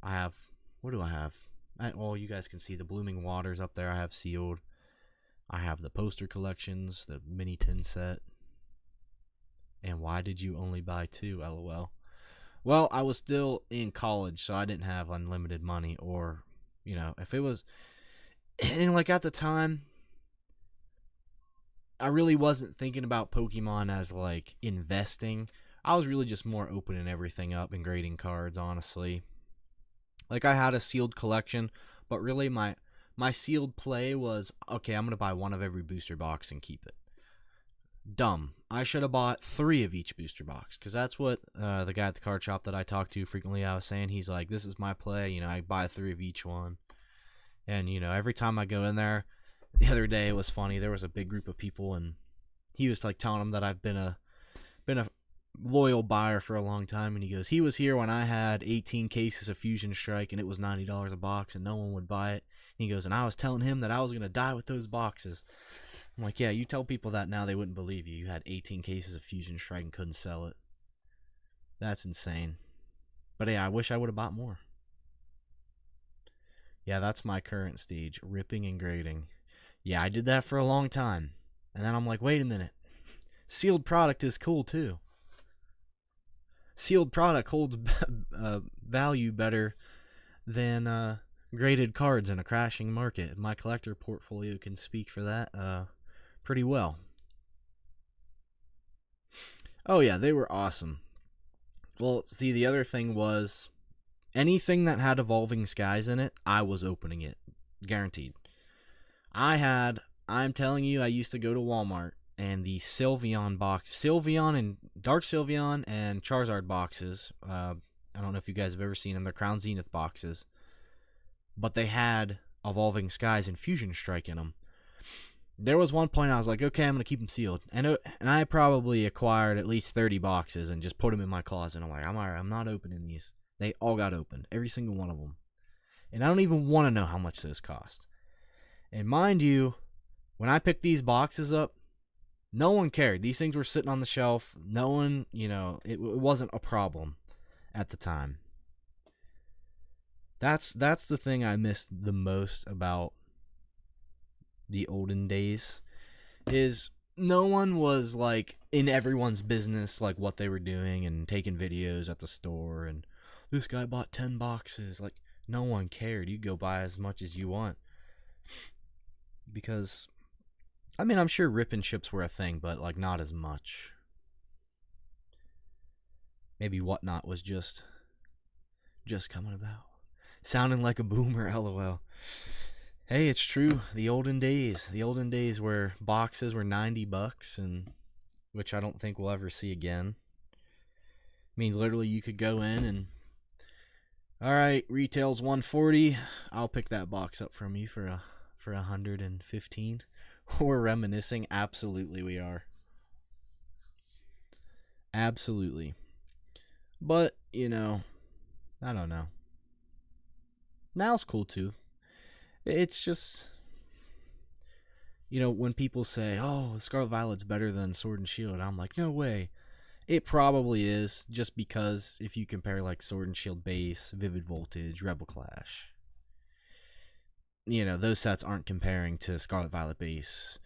I have, what do I have? Well, you guys can see the Blooming Waters up there I have sealed. I have the poster collections, the mini tin set. And why did you only buy 2? LOL. Well, I was still in college, so I didn't have unlimited money, or, you know, if it was, and like at the time, I really wasn't thinking about Pokemon as like investing. I was really just more opening everything up and grading cards, honestly. Like I had a sealed collection, but really my sealed play was, okay, I'm going to buy 1 of every booster box and keep it. Dumb. I should have bought 3 of each booster box, because that's what the guy at the card shop that I talk to frequently, I was saying. He's like, this is my play, you know, I buy 3 of each one. And, you know, every time I go in there, the other day it was funny, there was a big group of people, and he was like telling them that I've been a loyal buyer for a long time, and he goes, he was here when I had 18 cases of Fusion Strike and it was $90 a box and no one would buy it. And he goes, and I was telling him that I was going to die with those boxes. I'm like, yeah, you tell people that now, they wouldn't believe you. You had 18 cases of Fusion Strike and couldn't sell it. That's insane. But yeah, I wish I would have bought more. Yeah, that's my current stage, ripping and grading. Yeah, I did that for a long time. And then I'm like, wait a minute. Sealed product is cool too. Sealed product holds value better than graded cards in a crashing market. My collector portfolio can speak for that pretty well. Oh yeah, they were awesome. Well, see, the other thing was, anything that had Evolving Skies in it, I was opening it. Guaranteed. I'm telling you, I used to go to Walmart, and the Sylveon box, Sylveon and Dark Sylveon and Charizard boxes, I don't know if you guys have ever seen them, they're Crown Zenith boxes, but they had Evolving Skies and Fusion Strike in them. There was one point I was like, okay, I'm going to keep them sealed. And I probably acquired at least 30 boxes and just put them in my closet. I'm like, I'm alright, I'm not opening these. They all got opened, every single one of them. And I don't even want to know how much those cost. And mind you, when I picked these boxes up, no one cared. These things were sitting on the shelf. No one, you know, it wasn't a problem at the time. That's the thing I missed the most about the olden days, is no one was like in everyone's business, like what they were doing and taking videos at the store, and this guy bought 10 boxes. Like, no one cared. You go buy as much as you want. Because, I mean, I'm sure rip and ships were a thing, but like not as much. Maybe Whatnot was just coming about. Sounding like a boomer, lol. Hey, it's true. The olden days where boxes were $90, and which I don't think we'll ever see again. I mean, literally, you could go in and, all right, retail's $140. I'll pick that box up from you for $115. We're reminiscing. Absolutely, we are. Absolutely. But, you know, I don't know. Now's cool too. It's just, you know, when people say, oh, Scarlet Violet's better than Sword and Shield, I'm like, no way. It probably is, just because if you compare like Sword and Shield base, Vivid Voltage, Rebel Clash, you know, those sets aren't comparing to Scarlet Violet base,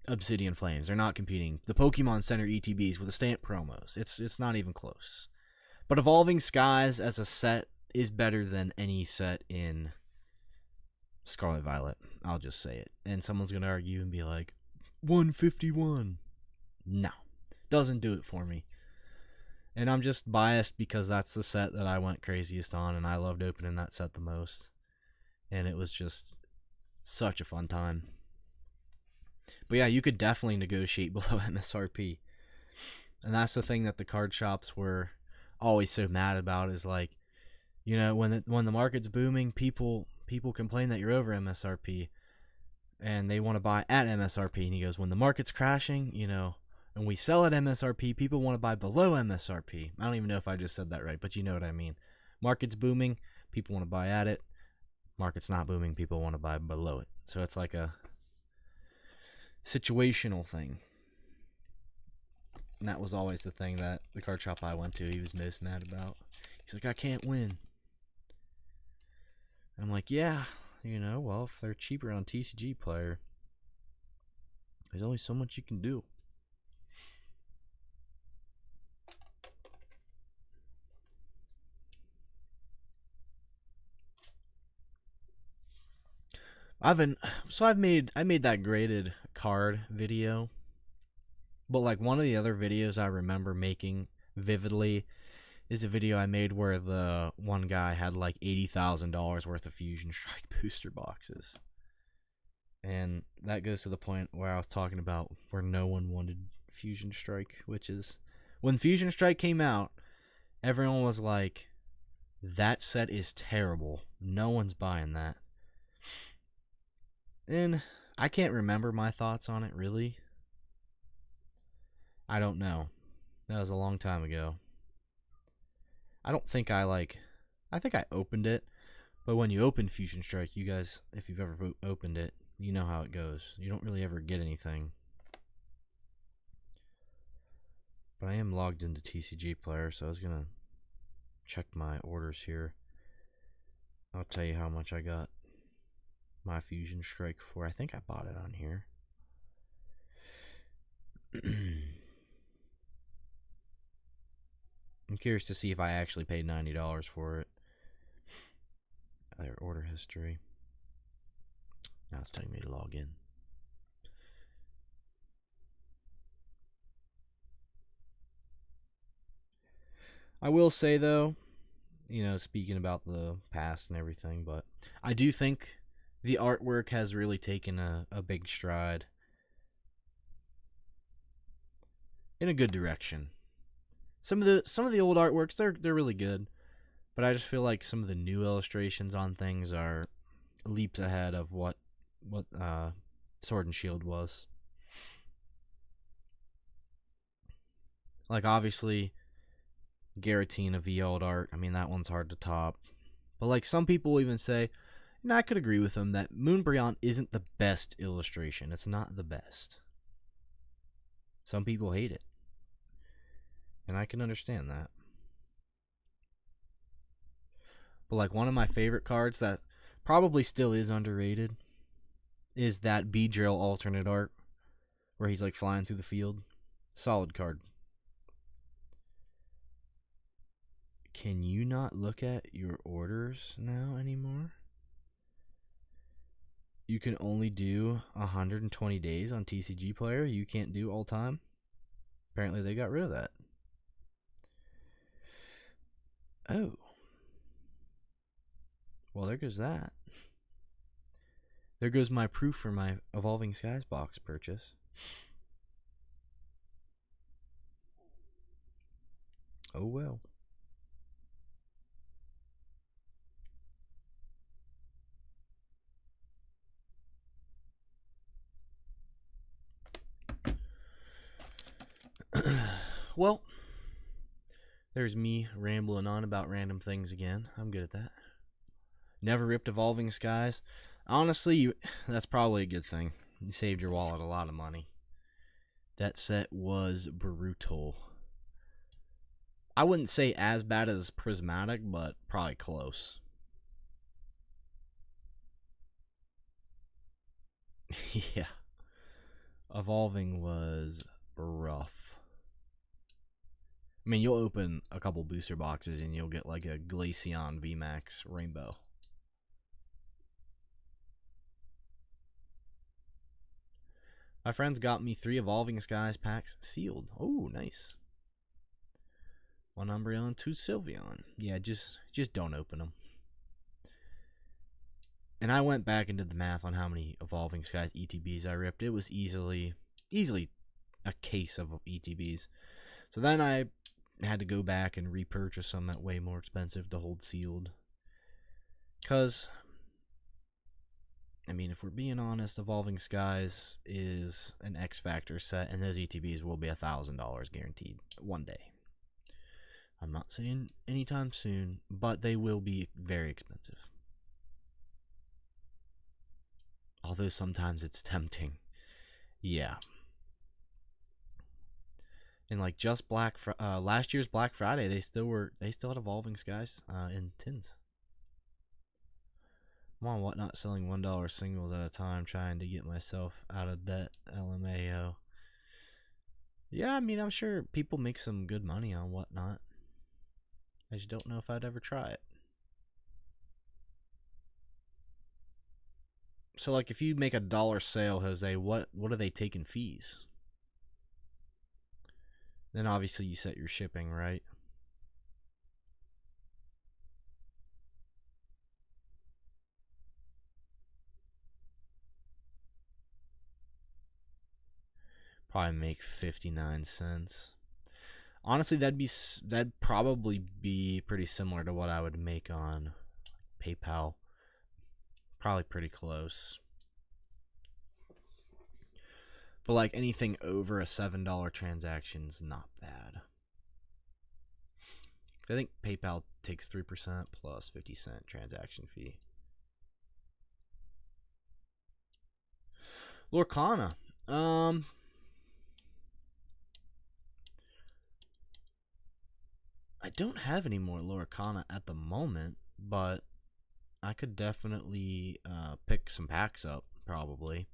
Obsidian Flames. They're not competing. The Pokemon Center ETBs with the stamp promos. It's not even close. But Evolving Skies as a set is better than any set in Scarlet Violet. I'll just say it. And someone's going to argue and be like, 151. No. Doesn't do it for me. And I'm just biased because that's the set that I went craziest on, and I loved opening that set the most. and it was just such a fun time. But yeah, you could definitely negotiate below MSRP. And that's the thing that the card shops were always so mad about, is like, you know, when the market's booming, people complain that you're over MSRP and they want to buy at MSRP. And he goes, when the market's crashing, you know, and we sell at MSRP, people want to buy below MSRP. I don't even know if I just said that right, but you know what I mean. Market's booming, people want to buy at it. Market's not booming, people want to buy below it. So it's like a situational thing. And that was always the thing that the card shop I went to, he was most mad about. He's like, I can't win. I'm like, yeah, you know, well, if they're cheaper on TCG Player, there's only so much you can do. I made that graded card video, but like one of the other videos I remember making vividly is a video I made where the one guy had like $80,000 worth of Fusion Strike booster boxes. And that goes to the point where I was talking about where no one wanted Fusion Strike, which is when Fusion Strike came out, everyone was like, that set is terrible. No one's buying that. And I can't remember my thoughts on it, really. I don't know. That was a long time ago. I don't think I think I opened it, but when you open Fusion Strike, you guys, if you've ever opened it, you know how it goes. You don't really ever get anything. But I am logged into TCG Player, so I was going to check my orders here. I'll tell you how much I got my Fusion Strike for. I think I bought it on here. I'm curious to see if I actually paid $90 for it. Their order history. Now it's telling me to log in. I will say though, you know, speaking about the past and everything, but I do think the artwork has really taken a big stride in a good direction. Some of the old artworks, they're really good, but I just feel like some of the new illustrations on things are leaps ahead of what Sword and Shield was. Like obviously Giratina V-Old art, I mean that one's hard to top. But like some people even say, and I could agree with them, that Moonbryon isn't the best illustration. It's not the best. Some people hate it. And I can understand that. But like one of my favorite cards that probably still is underrated is that Beedrill alternate art where he's like flying through the field. Solid card. Can you not look at your orders now anymore? You can only do 120 days on TCG Player. You can't do all time. Apparently they got rid of that. Oh. Well, there goes that. There goes my proof for my Evolving Skies box purchase. Oh well. Well, there's me rambling on about random things again. I'm good at that. Never ripped Evolving Skies. Honestly, that's probably a good thing. You saved your wallet a lot of money. That set was brutal. I wouldn't say as bad as Prismatic, but probably close. Yeah. Evolving was rough. I mean, you'll open a couple booster boxes and you'll get like a Glaceon VMAX Rainbow. My friends got me 3 Evolving Skies packs sealed. Oh, nice. 1 Umbreon, 2 Sylveon. Yeah, just don't open them. And I went back and did the math on how many Evolving Skies ETBs I ripped. It was easily a case of ETBs. So then I had to go back and repurchase some that way more expensive to hold sealed. Because, I mean, if we're being honest, Evolving Skies is an X Factor set, and those ETBs will be $1,000 guaranteed one day. I'm not saying anytime soon, but they will be very expensive. Although sometimes it's tempting. Yeah. And like just last year's Black Friday, they still had Evolving Skies in tins. I'm on Whatnot selling $1 singles at a time, trying to get myself out of debt. LMAO. Yeah, I mean, I'm sure people make some good money on Whatnot. I just don't know if I'd ever try it. So, like, if you make $1 sale, Jose, what are they taking fees? Then obviously you set your shipping, right? Probably make 59 cents. Honestly, that'd probably be pretty similar to what I would make on PayPal. Probably pretty close. But like anything over a $7 transaction is not bad. I think PayPal takes 3% plus 50-cent transaction fee. Lorcana. I don't have any more Lorcana at the moment, but I could definitely pick some packs up, probably.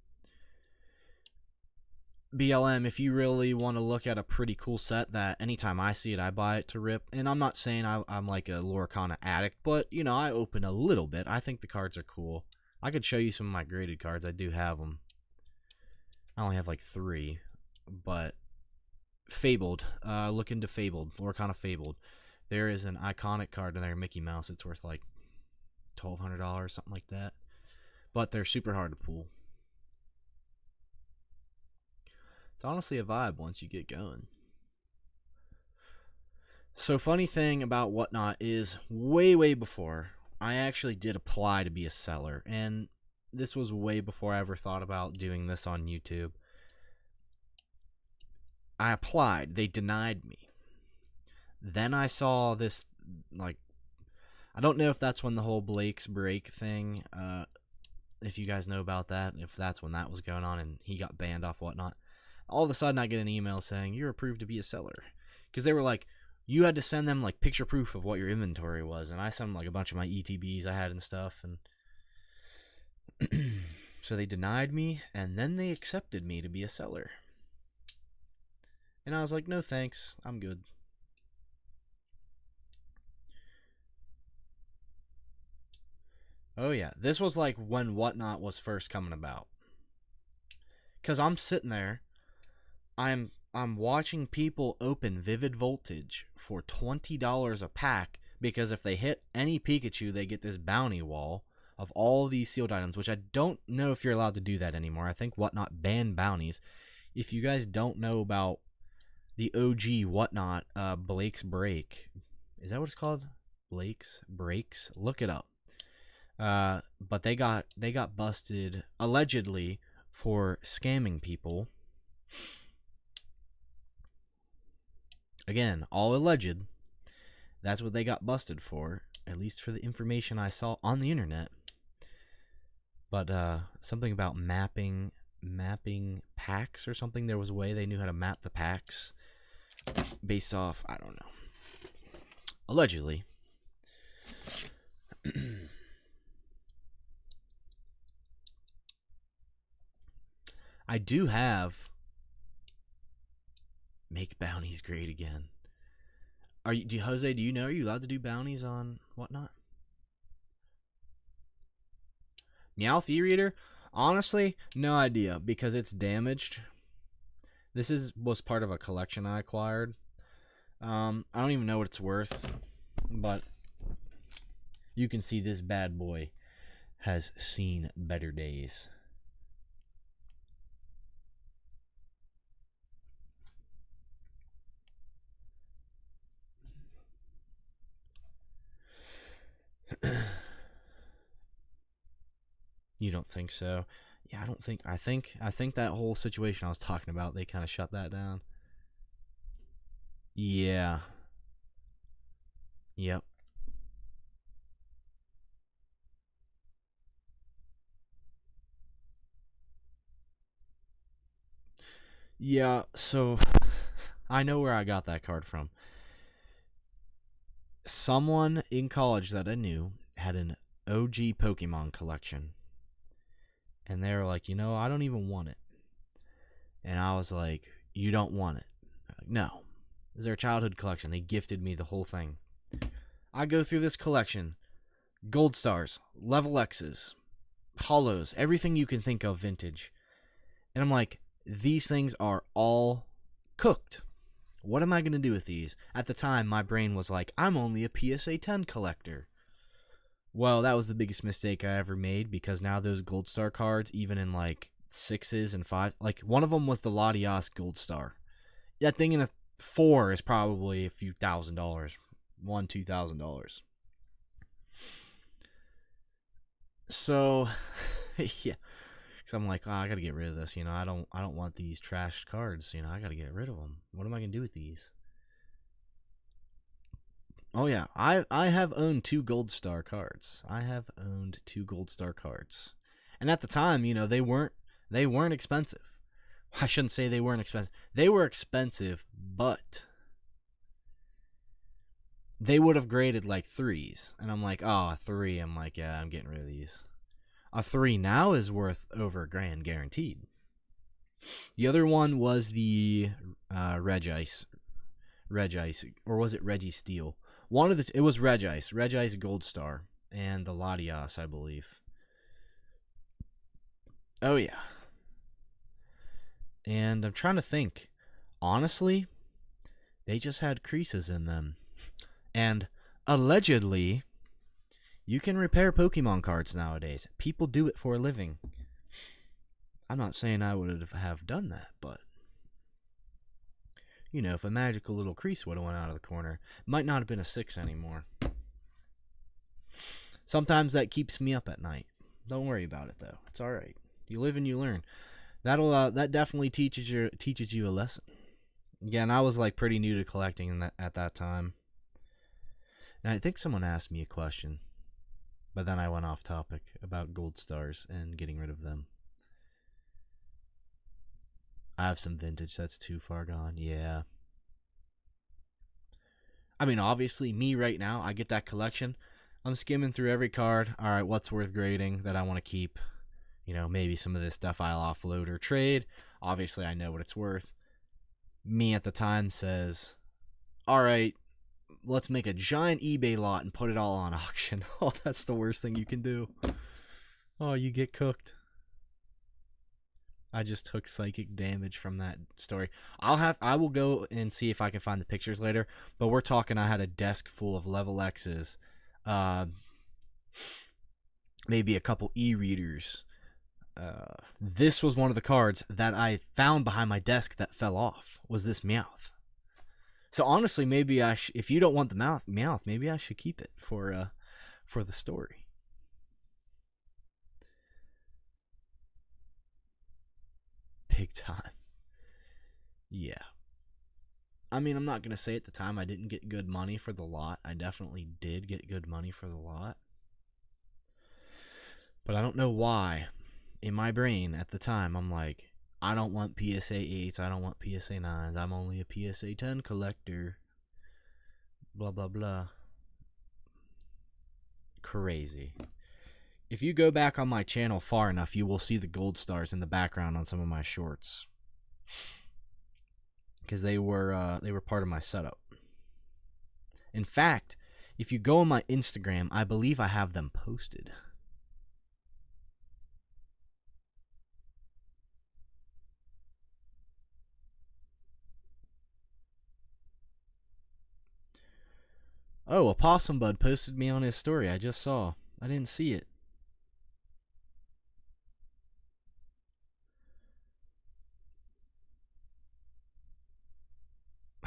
BLM, if you really want to look at a pretty cool set that anytime I see it, I buy it to rip. And I'm not saying I'm like a Lorcana addict, but, you know, I open a little bit. I think the cards are cool. I could show you some of my graded cards. I do have them. I only have like 3, but Fabled. Look into Fabled. Lorcana Fabled. There is an iconic card in there, Mickey Mouse. It's worth like $1,200, something like that. But they're super hard to pull. It's honestly a vibe once you get going. So funny thing about Whatnot is way before I actually did apply to be a seller. And this was way before I ever thought about doing this on YouTube. I applied. They denied me. Then I saw this, like, I don't know if that's when the whole Blake's break thing, if you guys know about that, if that's when that was going on and he got banned off Whatnot. All of a sudden I get an email saying, you're approved to be a seller. Because they were like, you had to send them like picture proof of what your inventory was. And I sent them like a bunch of my ETBs I had and stuff. And so they denied me, and then they accepted me to be a seller. And I was like, no thanks, I'm good. Oh yeah, this was like when Whatnot was first coming about. Cause I'm sitting there, I'm watching people open Vivid Voltage for $20 a pack, because if they hit any Pikachu, they get this bounty wall of all these sealed items, which I don't know if you're allowed to do that anymore. I think Whatnot banned bounties. If you guys don't know about the OG Whatnot, Blake's Break, is that what it's called? Blake's Breaks? Look it up. But they got busted allegedly for scamming people. Again, all alleged. That's what they got busted for, at least for the information I saw on the internet. But something about mapping packs or something. There was a way they knew how to map the packs based off, I don't know, allegedly. I do have make bounties great again. Jose, do you know, are you allowed to do bounties on Whatnot? Meowth E-Reader? Honestly, no idea, because it's damaged. This was part of a collection I acquired. I don't even know what it's worth, but you can see this bad boy. has seen better days. You don't think so? Yeah, I don't think. I think that whole situation I was talking about, they kind of shut that down. Yeah. Yep. Yeah, so I know where I got that card from. Someone in college that I knew had an OG Pokemon collection. And they were like, I don't even want it. And I was like, you don't want it? Like, no. It's their childhood collection. They gifted me the whole thing. I go through this collection. Gold stars, level X's, hollows, everything you can think of vintage. And I'm like, these things are all cooked. What am I going to do with these? At the time, my brain was like, I'm only a PSA 10 collector. Well, that was the biggest mistake I ever made, because now those gold star cards, even in like 6s and 5, like one of them was the Latias gold star. That thing in a 4 is probably a few $1,000, $2,000. So, yeah, because I'm like, I gotta get rid of this. I don't want these trash cards. I gotta get rid of them. What am I gonna do with these? Oh yeah, I have owned 2 gold star cards. I have owned 2 gold star cards, and at the time, they weren't expensive. I shouldn't say they weren't expensive. They were expensive, but they would have graded like 3s, and I'm like, oh, a 3. I'm like, yeah, I'm getting rid of these. A 3 now is worth over $1,000 guaranteed. The other one was the Regice, or was it Registeel? One of the it was Regice Gold Star, and the Latias, I believe. Oh yeah. And I'm trying to think. Honestly, they just had creases in them. And allegedly, you can repair Pokemon cards nowadays. People do it for a living. I'm not saying I would have done that, but if a magical little crease would have went out of the corner, it might not have been a 6 anymore. Sometimes that keeps me up at night. Don't worry about it though. It's all right. You live and you learn. That definitely teaches you a lesson. Again, I was like pretty new to collecting at that time, and I think someone asked me a question, but then I went off topic about gold stars and getting rid of them. I have some vintage that's too far gone. Yeah. I mean, obviously, me right now, I get that collection. I'm skimming through every card. All right, what's worth grading that I want to keep? Maybe some of this stuff I'll offload or trade. Obviously, I know what it's worth. Me at the time says, all right, let's make a giant eBay lot and put it all on auction. Oh, that's the worst thing you can do. Oh, you get cooked. I just took psychic damage from that story. I will go and see if I can find the pictures later, but we're talking I had a desk full of level X's, maybe a couple e-readers. This was one of the cards that I found behind my desk that fell off, was this Meowth. So honestly, maybe if you don't want the Meowth, maybe I should keep it for the story. Big time. Yeah. I mean, I'm not going to say at the time I didn't get good money for the lot. I definitely did get good money for the lot. But I don't know why. In my brain at the time, I'm like, I don't want PSA 8s. I don't want PSA 9s. I'm only a PSA 10 collector. Blah, blah, blah. Crazy. If you go back on my channel far enough, you will see the gold stars in the background on some of my shorts, because they were part of my setup. In fact, if you go on my Instagram, I believe I have them posted. Oh, a Possum Bud posted me on his story. I just saw. I didn't see it.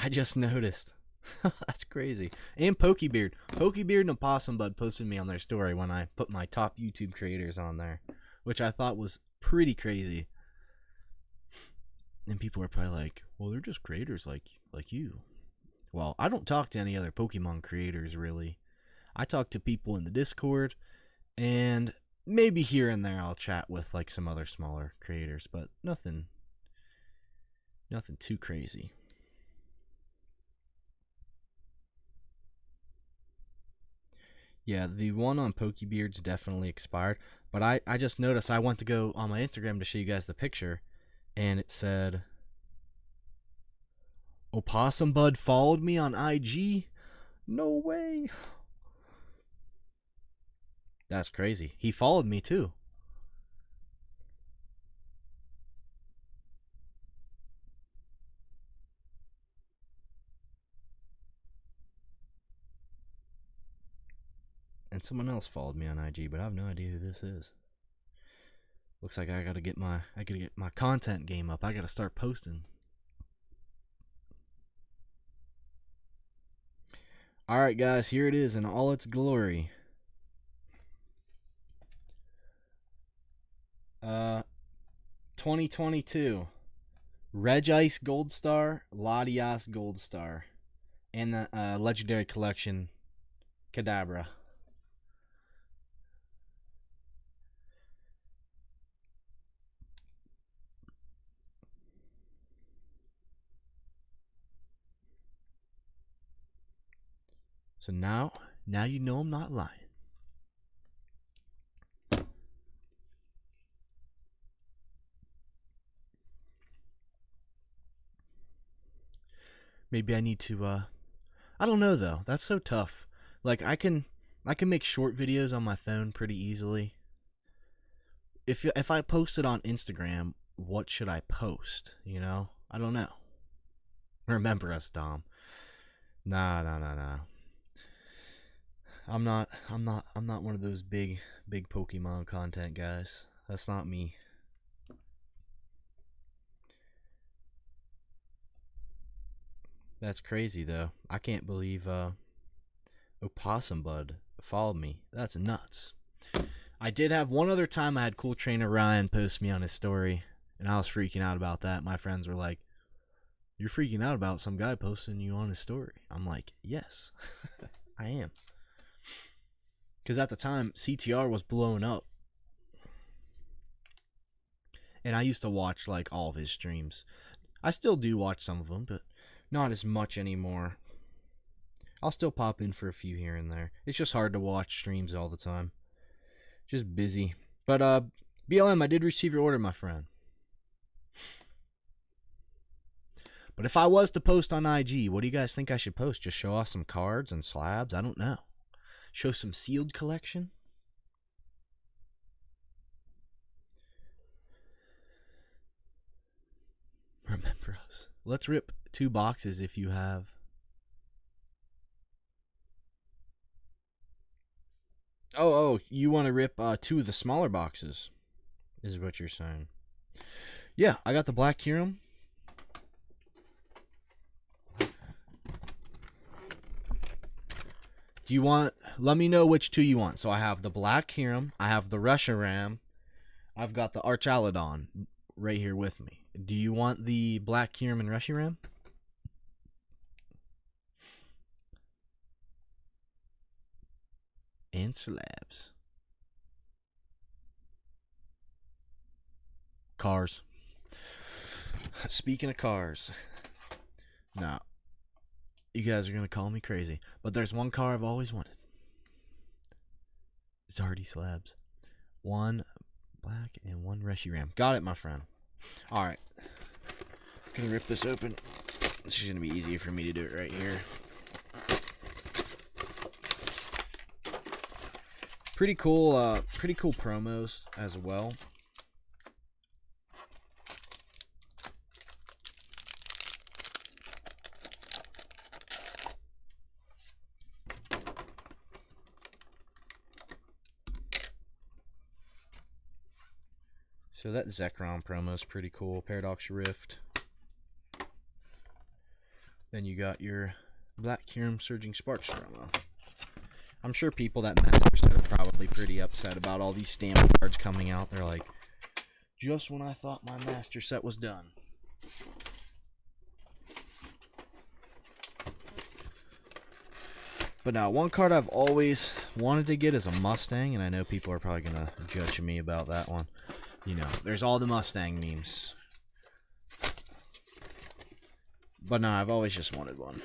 I just noticed. That's crazy. And Pokebeard. Pokebeard and Opossum Bud posted me on their story when I put my top YouTube creators on there, which I thought was pretty crazy. And people are probably like, well, they're just creators like you. Well, I don't talk to any other Pokemon creators, really. I talk to people in the Discord, and maybe here and there I'll chat with like some other smaller creators, but nothing too crazy. Yeah, the one on Pokebeard's definitely expired, but I just noticed I went to go on my Instagram to show you guys the picture, and it said, Opossum Bud followed me on IG? No way. That's crazy. He followed me too. And someone else followed me on IG, but I have no idea who this is. Looks like I gotta get my content game up. I gotta start posting. Alright guys, here it is in all its glory. 2022 Regice Gold Star, Latias Gold Star, and the Legendary Collection Kadabra. So now you know I'm not lying. Maybe I need to I don't know though. That's so tough. Like I can make short videos on my phone pretty easily. If I post it on Instagram, what should I post, you know? I don't know. Remember us, Dom. Nah. I'm not one of those big Pokemon content guys. That's not me. That's crazy though. I can't believe Opossum Bud followed me. That's nuts. I did have one other time I had Cool Trainer Ryan post me on his story, and I was freaking out about that. My friends were like, "You're freaking out about some guy posting you on his story?" I'm like, "Yes, I am." Because at the time, CTR was blowing up. And I used to watch like all of his streams. I still do watch some of them, but not as much anymore. I'll still pop in for a few here and there. It's just hard to watch streams all the time. Just busy. But BLM, I did receive your order, my friend. But if I was to post on IG, what do you guys think I should post? Just show off some cards and slabs? I don't know. Show some sealed collection? Remember us. Let's rip 2 boxes if you have. Oh, you want to rip 2 of the smaller boxes, is what you're saying. Yeah, I got the black Kyurem. Do you want, let me know which 2 you want. So I have the black Kyurem, I have the Reshiram, I've got the Archaludon right here with me. Do you want the black Kyurem and Reshiram? And slabs. Cars. Speaking of cars. Now, you guys are going to call me crazy, but there's one car I've always wanted. Zardy slabs. 1 black and 1 Reshiram. Got it, my friend. Alright. Gonna rip this open. This is gonna be easier for me to do it right here. Pretty cool promos as well. So that Zekrom promo is pretty cool. Paradox Rift. Then you got your Black Kyurem Surging Sparks promo. I'm sure people that master set are probably pretty upset about all these stamp cards coming out. They're like, just when I thought my master set was done. But now, one card I've always wanted to get is a Mustang, and I know people are probably going to judge me about that one. You know, there's all the Mustang memes. But no, I've always just wanted one.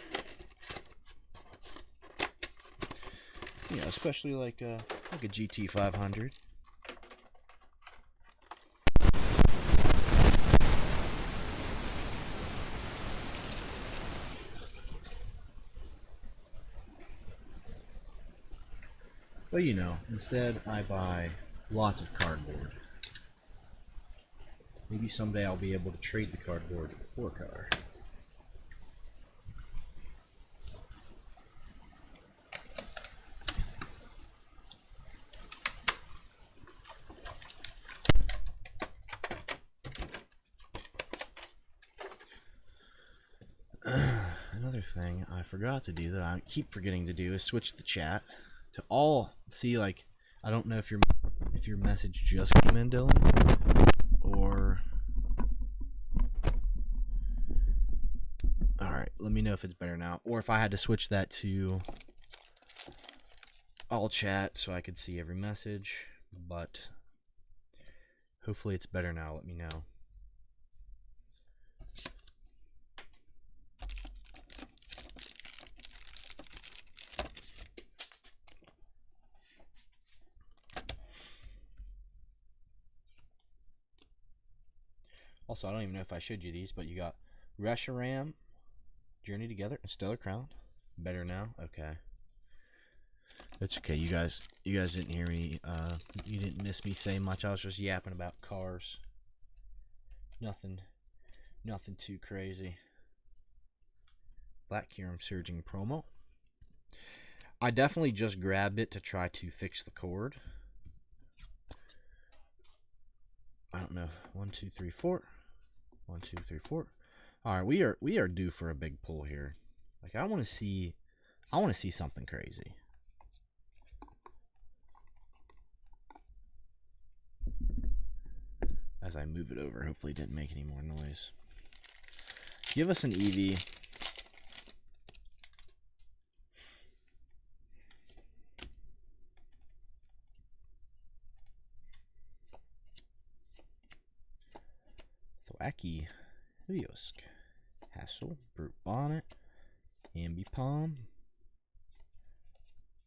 Yeah, especially like a GT 500. But you know, instead I buy lots of cardboard. Maybe someday I'll be able to trade the cardboard for a car. Another thing I forgot to do that I keep forgetting to do is switch the chat to all. See, like, I don't know if your message just came in, Dylan, or all right. Let me know if it's better now, or if I had to switch that to all chat so I could see every message. But hopefully it's better now. Let me know. Also, I don't even know if I showed you these, but you got Reshiram, Journey Together, and Stellar Crown. Better now? Okay. It's okay, you guys didn't hear me, you didn't miss me saying much. I was just yapping about cars. Nothing too crazy. Black Kyurem Surging promo. I definitely just grabbed it to try to fix the cord. I don't know. 1, 2, 3, 4. 1, 2, 3, 4. All right, we are due for a big pull here. Like, I want to see something crazy. As I move it over, hopefully it didn't make any more noise. Give us an Eevee. Thwacky, Helios, Hassel, Brute Bonnet, Ambipom,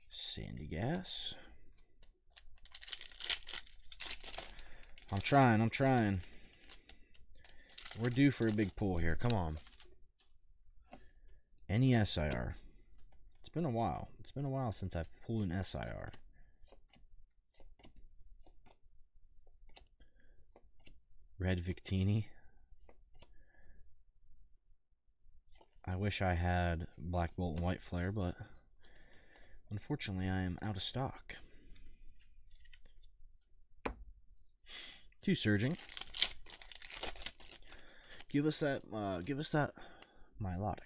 Sandy Gas. I'm trying. We're due for a big pull here. Come on. Any SIR. It's been a while. It's been a while since I've pulled an SIR. Red Victini. I wish I had Black Bolt and White Flare, but unfortunately I am out of stock. 2 Surging. Give us that Milotic.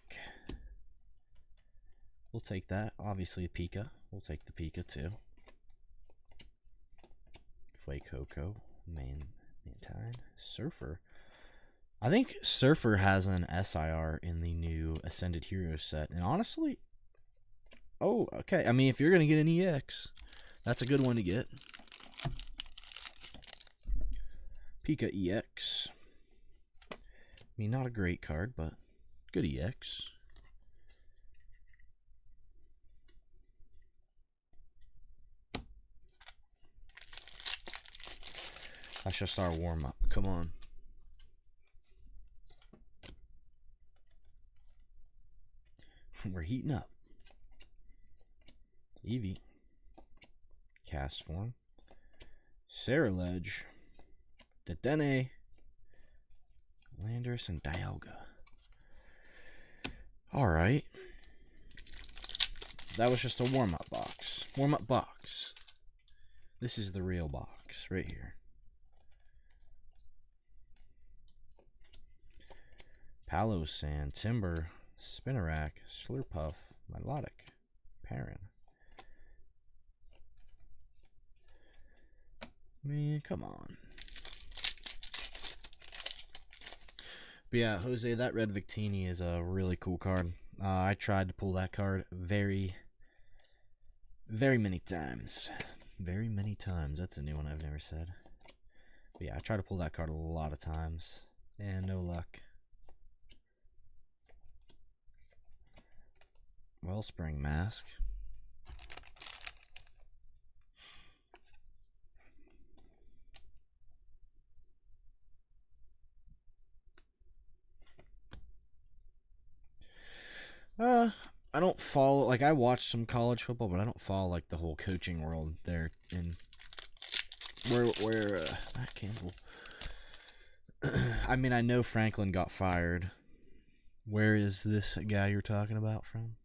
We'll take that. Obviously a Pika. We'll take the Pika too. Fuecoco, Mantine, Surfer. I think Surfer has an SIR in the new Ascended Heroes set, and honestly, oh, okay. I mean, if you're gonna get an EX, that's a good one to get. Pika EX. I mean, not a great card, but good EX. That's just our warm-up. Come on. We're heating up. Eevee. Cast Form. Ceruledge. Dedenne. Landorus and Dialga. Alright. That was just a warm-up box. Warm-up box. This is the real box right here. Palo Sand, Timber, Spinarak, Slurpuff, Milotic, Perrin. Man, come on. But yeah, Jose, that red Victini is a really cool card. I tried to pull that card very many times. Very many times. That's a new one I've never said. But yeah, I tried to pull that card a lot of times. And no luck. Wellspring Mask. I don't follow, like, I watch some college football, but I don't follow, like, the whole coaching world there in where Matt Campbell. I mean, I know Franklin got fired. Where is this guy you're talking about from?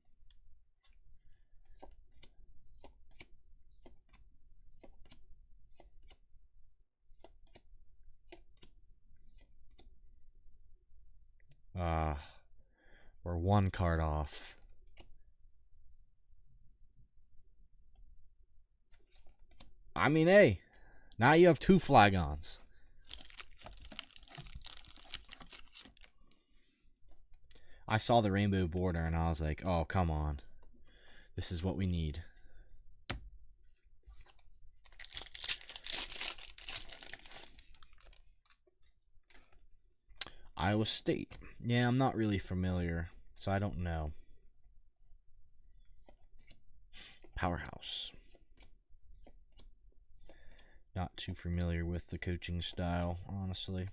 We're one card off. I mean, hey, now you have 2 Flagons. I saw the rainbow border and I was like, oh, come on. This is what we need. Iowa State. Yeah, I'm not really familiar, so I don't know. Powerhouse. Not too familiar with the coaching style, honestly.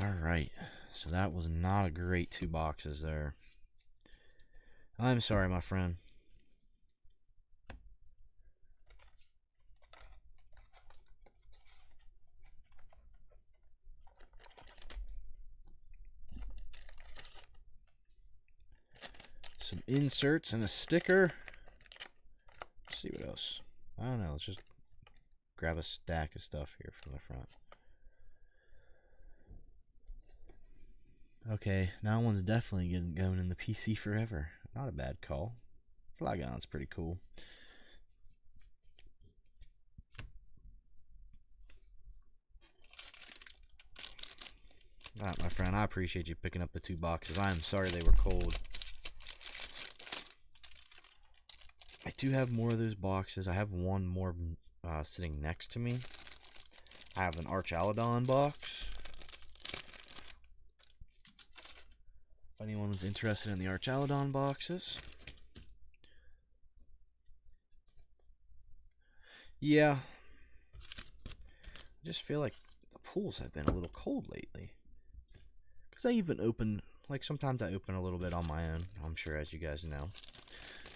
Alright, so that was not a great 2 boxes there. I'm sorry, my friend. Some inserts and a sticker. Let's see what else. I don't know. Let's just grab a stack of stuff here from the front. Okay, now one's definitely going in the PC forever. Not a bad call. Flagon's pretty cool. Alright, my friend, I appreciate you picking up the 2 boxes. I am sorry they were cold. I do have more of those boxes. I have one more sitting next to me. I have an Archaludon box. If anyone's interested in the Archaludon boxes. Yeah. I just feel like the pools have been a little cold lately. Because I even open, like sometimes I open a little bit on my own. I'm sure, as you guys know.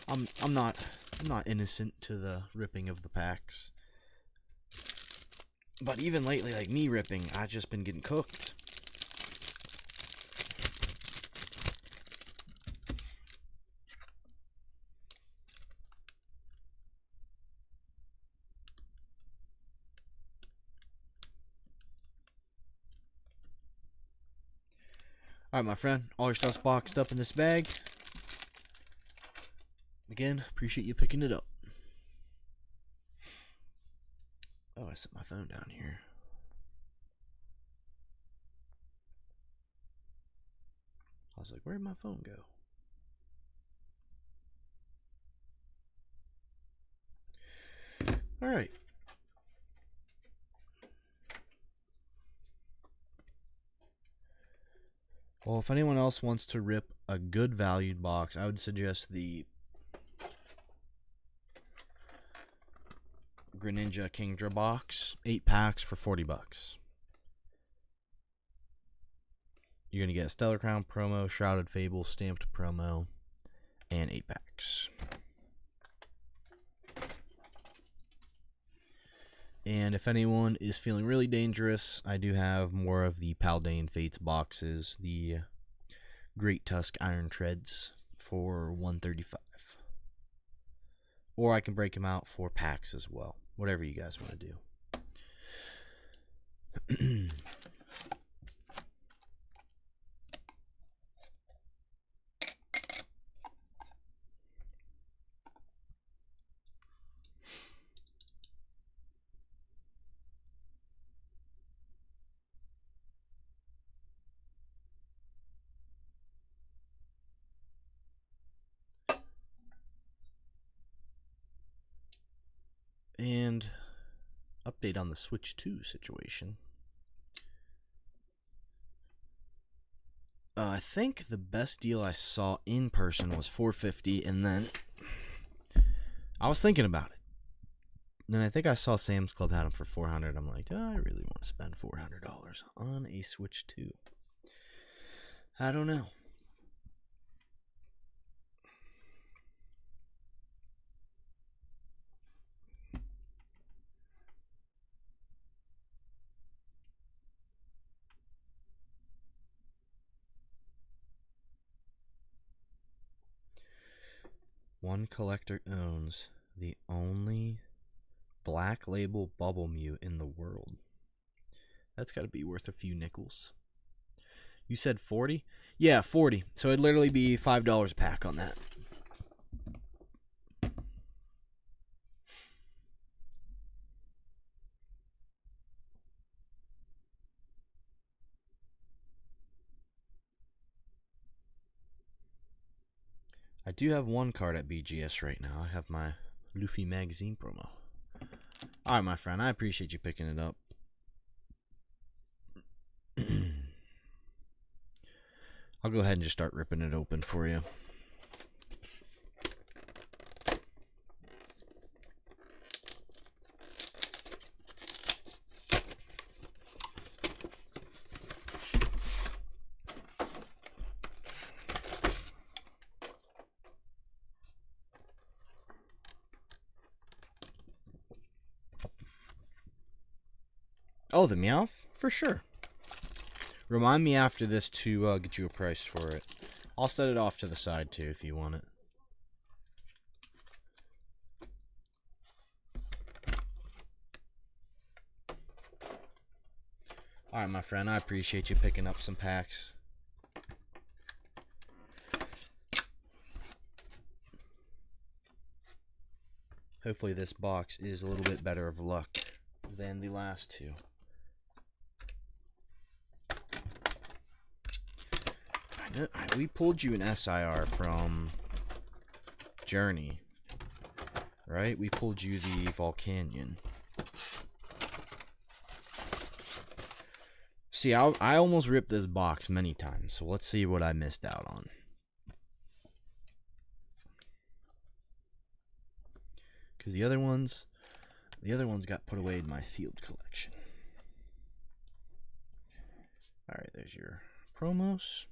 I'm not innocent to the ripping of the packs. But even lately, like me ripping, I've just been getting cooked. Alright, my friend, all your stuff's boxed up in this bag. Again, appreciate you picking it up. Oh, I set my phone down here. I was like, where'd my phone go? Alright. Well, if anyone else wants to rip a good valued box, I would suggest the Greninja Kingdra box. 8 packs for 40 bucks. You're going to get a Stellar Crown promo, Shrouded Fable, stamped promo, and 8 packs. And if anyone is feeling really dangerous, I do have more of the Paldean Fates boxes, the Great Tusk Iron Treads for $135. Or I can break them out for packs as well. Whatever you guys want to do. Update on the Switch 2 situation. I think the best deal I saw in person was $450, and then I was thinking about it. Then I think I saw Sam's Club had them for $400. I'm like, I really want to spend $400 on a Switch 2. I don't know. One collector owns the only black label Bubble Mew in the world. That's got to be worth a few nickels. You said 40? Yeah, 40. So it'd literally be $5 a pack on that. I do have one card at BGS right now. I have my Luffy magazine promo. Alright, my friend. I appreciate you picking it up. I'll go ahead and just start ripping it open for you. Oh, the Meowth? For sure. Remind me after this to get you a price for it. I'll set it off to the side too if you want it. Alright, my friend. I appreciate you picking up some packs. Hopefully this box is a little bit better of luck than the last two. We pulled you an SIR from Journey, right? We pulled you the Volcanion. See, I almost ripped this box many times, so let's see what I missed out on. Because the other ones got put away in my sealed collection. Alright, there's your promos.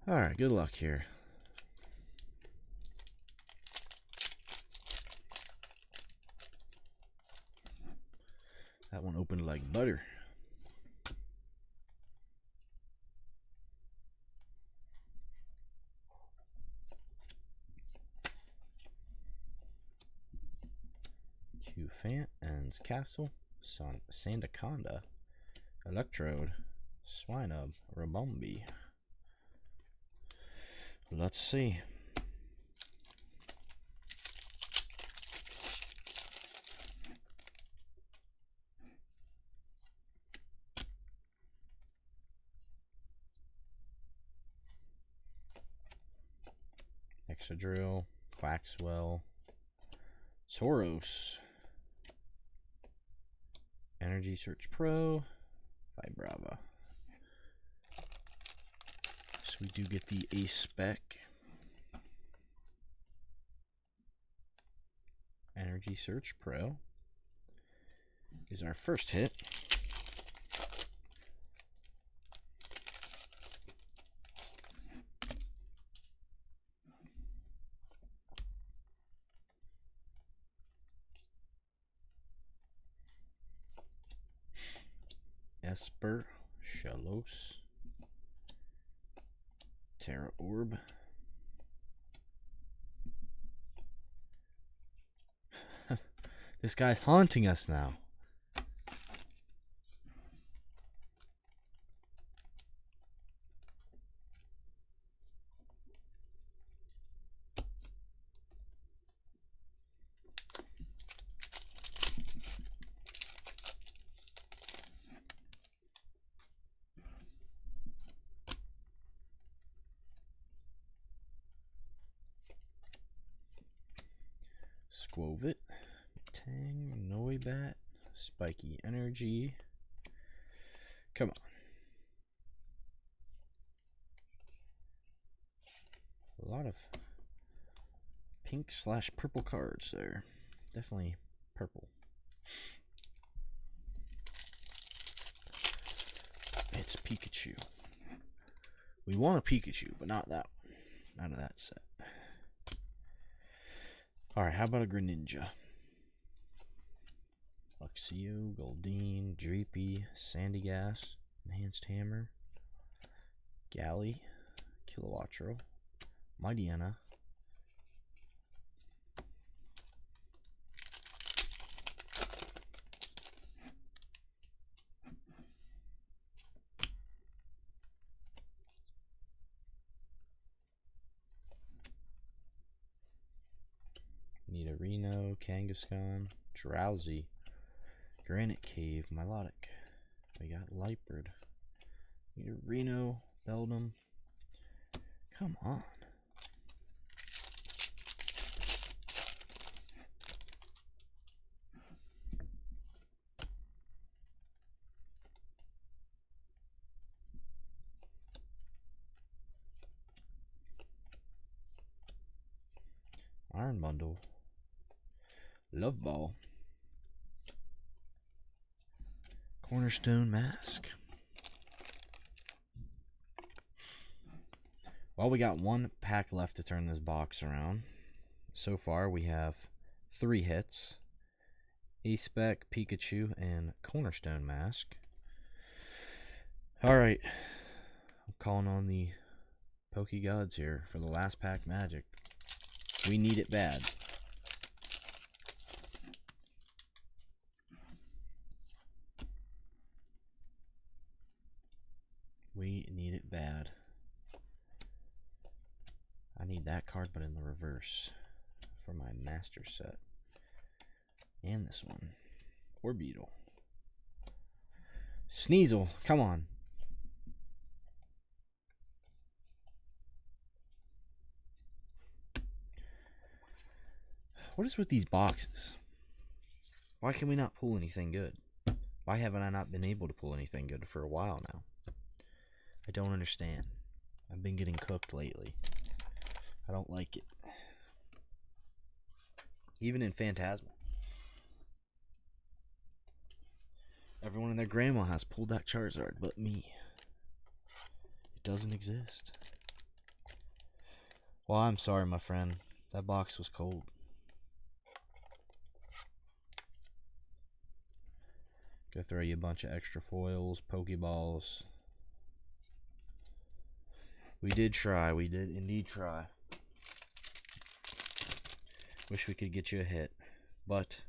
Alright, good luck here. That one opened like butter. Two Fantans Castle, Sandaconda, Electrode, Swinub, Rabombi. Let's see. Exadrill, Quaxwell, Soros, Energy Search Pro, Vibrava. So we do get the Ace Spec. Energy Search Pro is our first hit. Esper, Shalos, Terra Orb, this guy's haunting us now. Quovit, Tang, Noibat, Spiky Energy. Come on. A lot of pink / purple cards there. Definitely purple. It's Pikachu. We want a Pikachu, but not that one. Not of that set. Alright, how about a Greninja? Luxio, Goldeen, Dreepy, Sandygast, Enhanced Hammer, Galley, Kilowattrel, Mightyena, Nidorino, Kangaskhan, Drowsy, Granite Cave, Milotic. We got Liepard, Nidorino, Beldum. Come on. Iron Bundle, Love Ball, Cornerstone Mask. Well, we got one pack left to turn this box around. So far, we have 3 hits. A-Spec, Pikachu, and Cornerstone Mask. Alright. I'm calling on the Poke Gods here for the last pack magic. We need it bad. We need it bad. I need that card, but in the reverse for my master set. And this one. Orbeetle. Sneasel, come on. What is with these boxes? Why can we not pull anything good? Why haven't I not been able to pull anything good for a while now? I don't understand. I've been getting cooked lately. I don't like it. Even in Phantasmal. Everyone and their grandma has pulled that Charizard, but me. It doesn't exist. Well, I'm sorry, my friend. That box was cold. Go throw you a bunch of extra foils, Pokeballs. We did try. We did indeed try. Wish we could get you a hit. But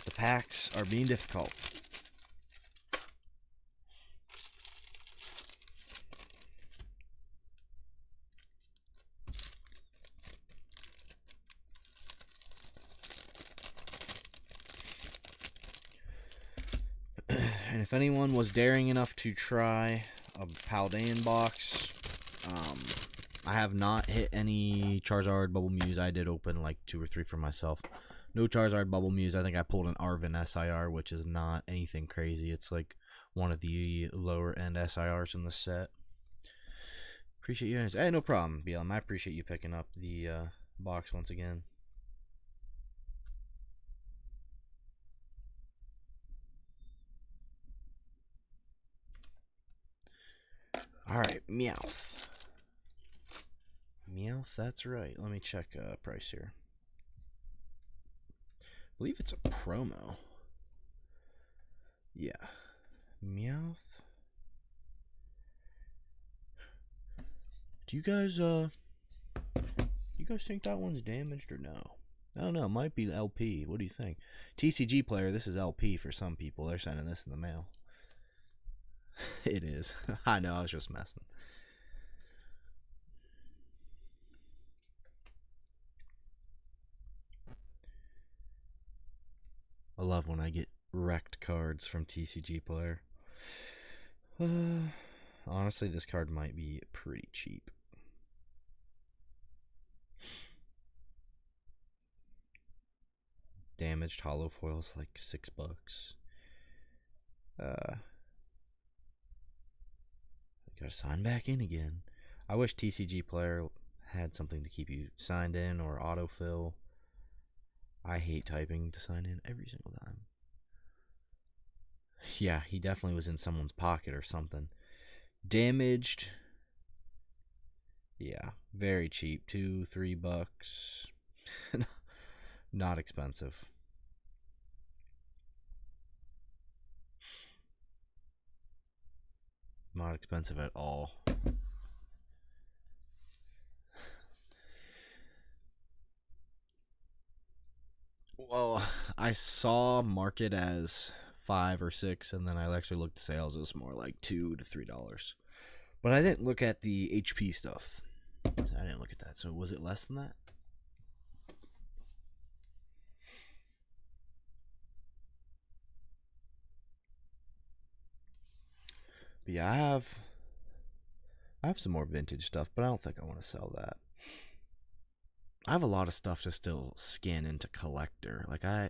the packs are being difficult. And if anyone was daring enough to try a Paldean Box, I have not hit any Charizard Bubble Muse. I did open like 2 or 3 for myself. No Charizard Bubble Muse. I think I pulled an Arvin SIR, which is not anything crazy. It's like one of the lower end SIRs in the set. Appreciate you guys. Hey, no problem, BLM. I appreciate you picking up the box once again. Alright, Meowth. Meowth, that's right. Let me check price here. I believe it's a promo. Yeah. Meowth. Do you guys think that one's damaged or no? I don't know. It might be LP. What do you think? TCG player, this is LP for some people. They're sending this in the mail. It is. I know, I was just messing. I love when I get wrecked cards from TCG player. Honestly, this card might be pretty cheap. damaged hollow foils, like $6. Gotta sign back in again. I wish TCG Player had something to keep you signed in or autofill. I hate typing to sign in every single time. Yeah, he definitely was in someone's pocket or something. Damaged. Yeah, very cheap. $2-3. Not expensive. Not expensive at all. Well, I saw market as 5 or 6, and then I actually looked at sales. It was more like $2 to $3. But I didn't look at the HP stuff. I didn't look at that. So was it less than that? But yeah, I have some more vintage stuff, but I don't think I want to sell that. I have a lot of stuff to still scan into collector. Like I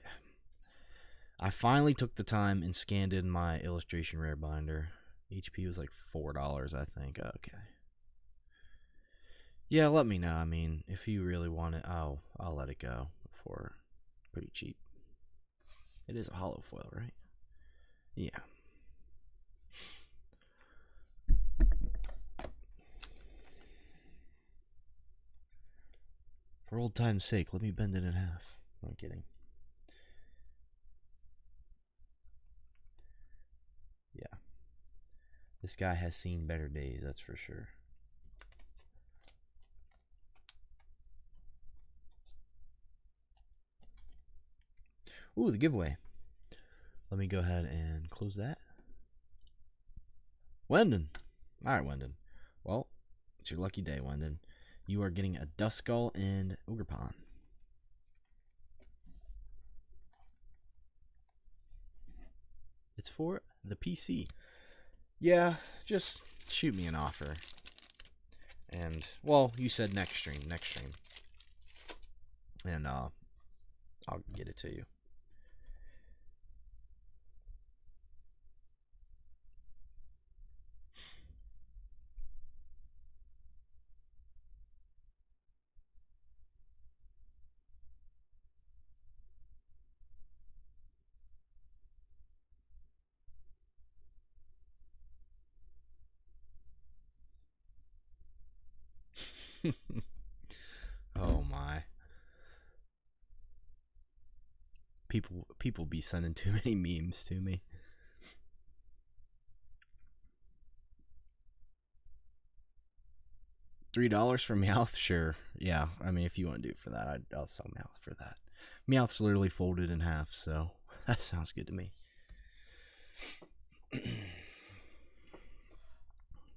finally took the time and scanned in my illustration rare binder. HP was like $4, I think. Okay. Yeah, let me know. I mean, if you really want it, I'll let it go for pretty cheap. It is a hollow foil, right? Yeah. For old time's sake, let me bend it in half. I'm kidding. Yeah. This guy has seen better days, that's for sure. Ooh, the giveaway. Let me go ahead and close that. Wendon. Alright, Wendon. Well, it's your lucky day, Wendon. You are getting a Duskull and Ogerpon. It's for the PC. Yeah, just shoot me an offer. And, well, you said next stream. And, I'll get it to you. Oh my. People be sending too many memes to me. $3 for Meowth? Sure. Yeah, I mean, if you want to do it for that, I'll sell Meowth for that. Meowth's literally folded in half, so that sounds good to me.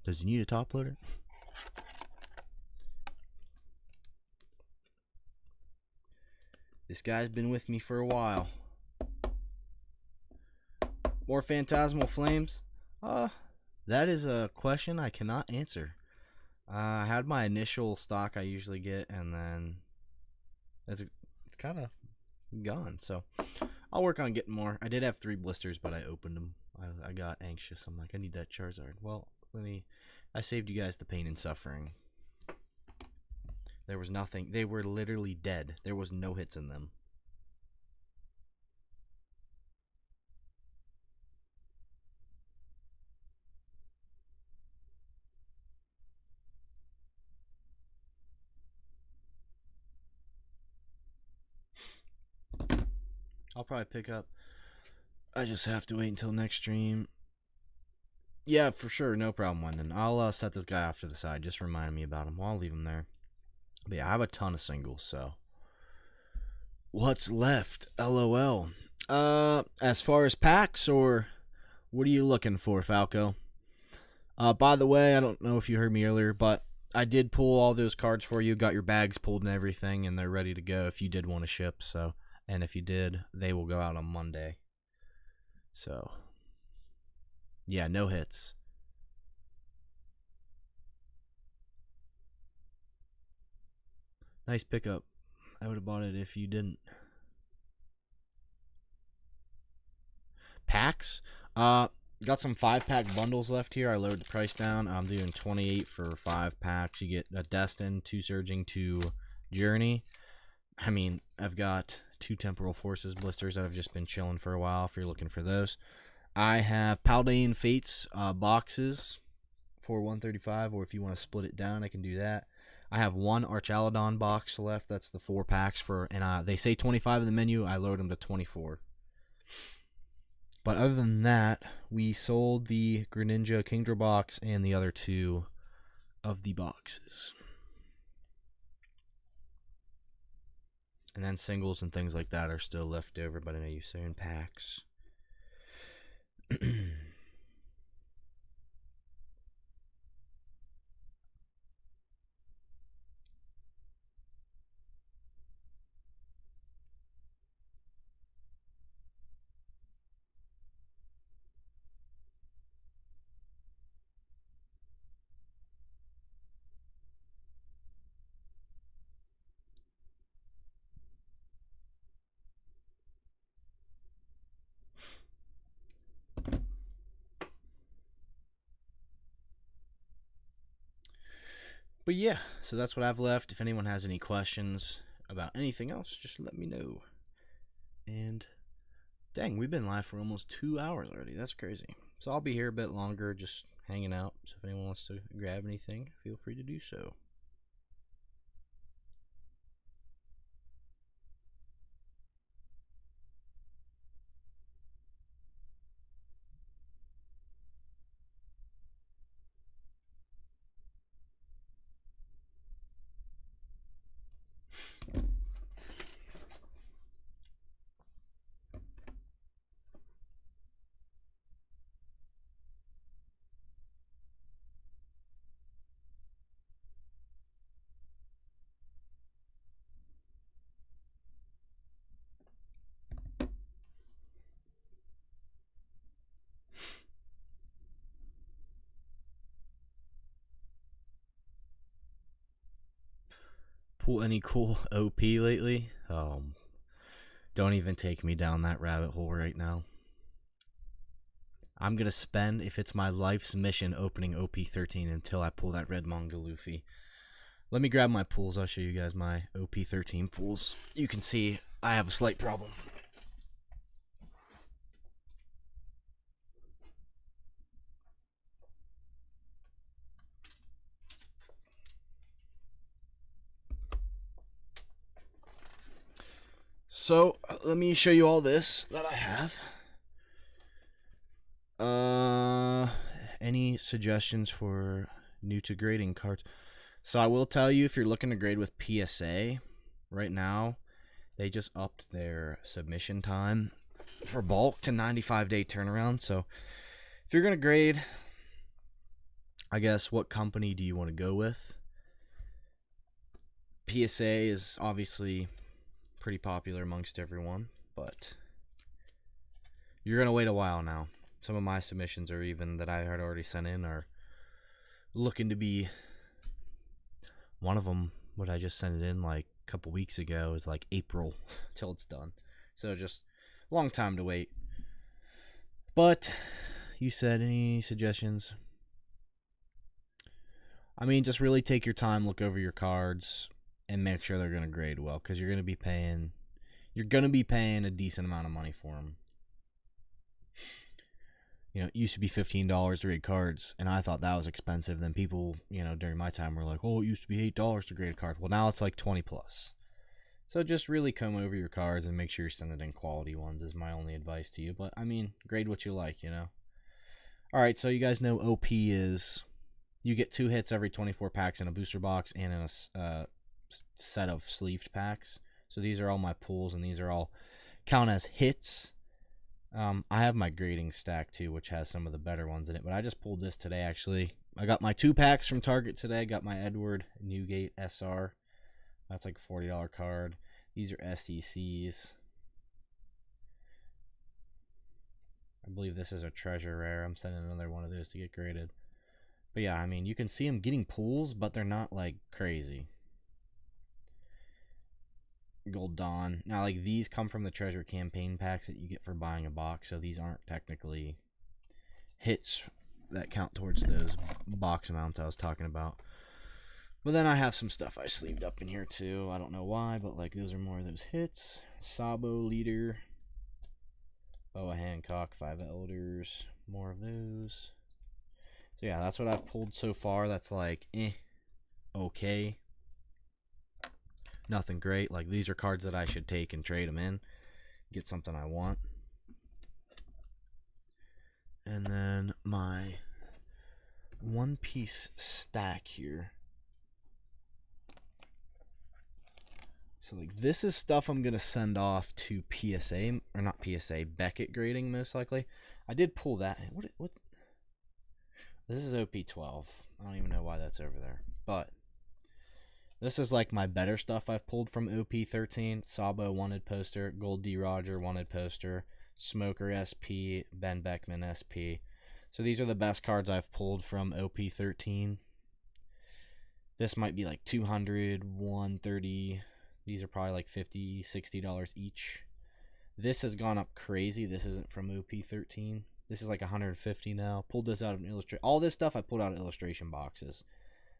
Does he need a top loader? This guy's been with me for a while. More Phantasmal Flames? That is a question I cannot answer. I had my initial stock I usually get, and then it's kind of gone. So I'll work on getting more. I did have 3 blisters, but I opened them. I got anxious. I'm like, I need that Charizard. Well, I saved you guys the pain and suffering. There was nothing. They were literally dead. There was no hits in them. I'll probably pick up. I just have to wait until next stream. Yeah, for sure. No problem, London. I'll set this guy off to the side. Just remind me about him. Well, I'll leave him there. But yeah, I have a ton of singles, so. What's left? LOL. As far as packs, or what are you looking for, Falco? By the way, I don't know if you heard me earlier, but I did pull all those cards for you. Got your bags pulled and everything, and they're ready to go if you did want to ship. So, and if you did, they will go out on Monday. So, yeah, no hits. Nice pickup. I would have bought it if you didn't. packs. Got some 5-pack bundles left here. I lowered the price down. I'm doing $28 for 5 packs. You get a Destined, 2 Surging, 2 Journey. I mean, I've got 2 Temporal Forces blisters that have just been chilling for a while if you're looking for those. I have Paldean Fates boxes for $135, or if you want to split it down, I can do that. I have 1 Archaludon box left. That's the 4 packs for, and they say 25 in the menu. I lowered them to 24. But other than that, we sold the Greninja Kingdra box and the other 2 of the boxes. And then singles and things like that are still left over, but I know you say in packs. But yeah, so that's what I've left. If anyone has any questions about anything else, just let me know. And dang, we've been live for almost 2 hours already. That's crazy. So I'll be here a bit longer, just hanging out. So if anyone wants to grab anything, feel free to do so. Pull any cool OP lately? Don't even take me down that rabbit hole right now. I'm gonna spend, if it's my life's mission, opening OP 13 until I pull that red manga Luffy. Let me grab my pools. I'll show you guys my OP 13 pools. You can see I have a slight problem. So let me show you all this that I have. Any suggestions for new to grading cards? So I will tell you, if you're looking to grade with PSA right now, they just upped their submission time for bulk to 95-day turnaround. So if you're gonna grade, I guess, what company do you want to go with? PSA is obviously pretty popular amongst everyone, but you're gonna wait a while now. Some of my submissions are even that I had already sent in are looking to be, one of them, what I just sent it in like a couple weeks ago, is like April till it's done. So just a long time to wait. But you said, any suggestions? I mean, just really take your time, look over your cards, and make sure they're going to grade well, because you're going to be paying a decent amount of money for them. You know, it used to be $15 to grade cards, and I thought that was expensive. Then people, you know, during my time were like, oh, it used to be $8 to grade a card. Well, now it's like 20 plus. So just really come over your cards and make sure you're sending in quality ones is my only advice to you. But, I mean, grade what you like, you know. Alright, so you guys know OP is, you get 2 hits every 24 packs in a booster box and in a set of sleeved packs. So these are all my pulls, and these are all count as hits. I have my grading stack too, which has some of the better ones in it, but I just pulled this today actually. I got my 2 packs from Target today. Got my Edward Newgate SR. That's like a $40 card. These are SECs. I believe this is a treasure rare. I'm sending another one of those to get graded. But yeah, I mean, you can see them getting pulls, but they're not like crazy. Gold Dawn. Now, like, these come from the treasure campaign packs that you get for buying a box, so these aren't technically hits that count towards those box amounts I was talking about. But then I have some stuff I sleeved up in here too. I don't know why, but like those are more of those hits. Sabo Leader, Boa Hancock, 5 Elders, more of those. So yeah, that's what I've pulled so far. That's like, okay. Nothing great. Like, these are cards that I should take and trade them in. Get something I want. And then my One Piece stack here. So, like, this is stuff I'm going to send off to PSA, or not PSA, Beckett grading, most likely. I did pull that. What? This is OP12. I don't even know why that's over there. But this is like my better stuff I've pulled from OP13. Sabo wanted poster, Gold D. Roger wanted poster, Smoker SP, Ben Beckman SP. So these are the best cards I've pulled from OP13. This might be like 200, 130. These are probably like $50, $60 each. This has gone up crazy. This isn't from OP13. This is like 150 now. Pulled this out of an illustration. All this stuff I pulled out of illustration boxes.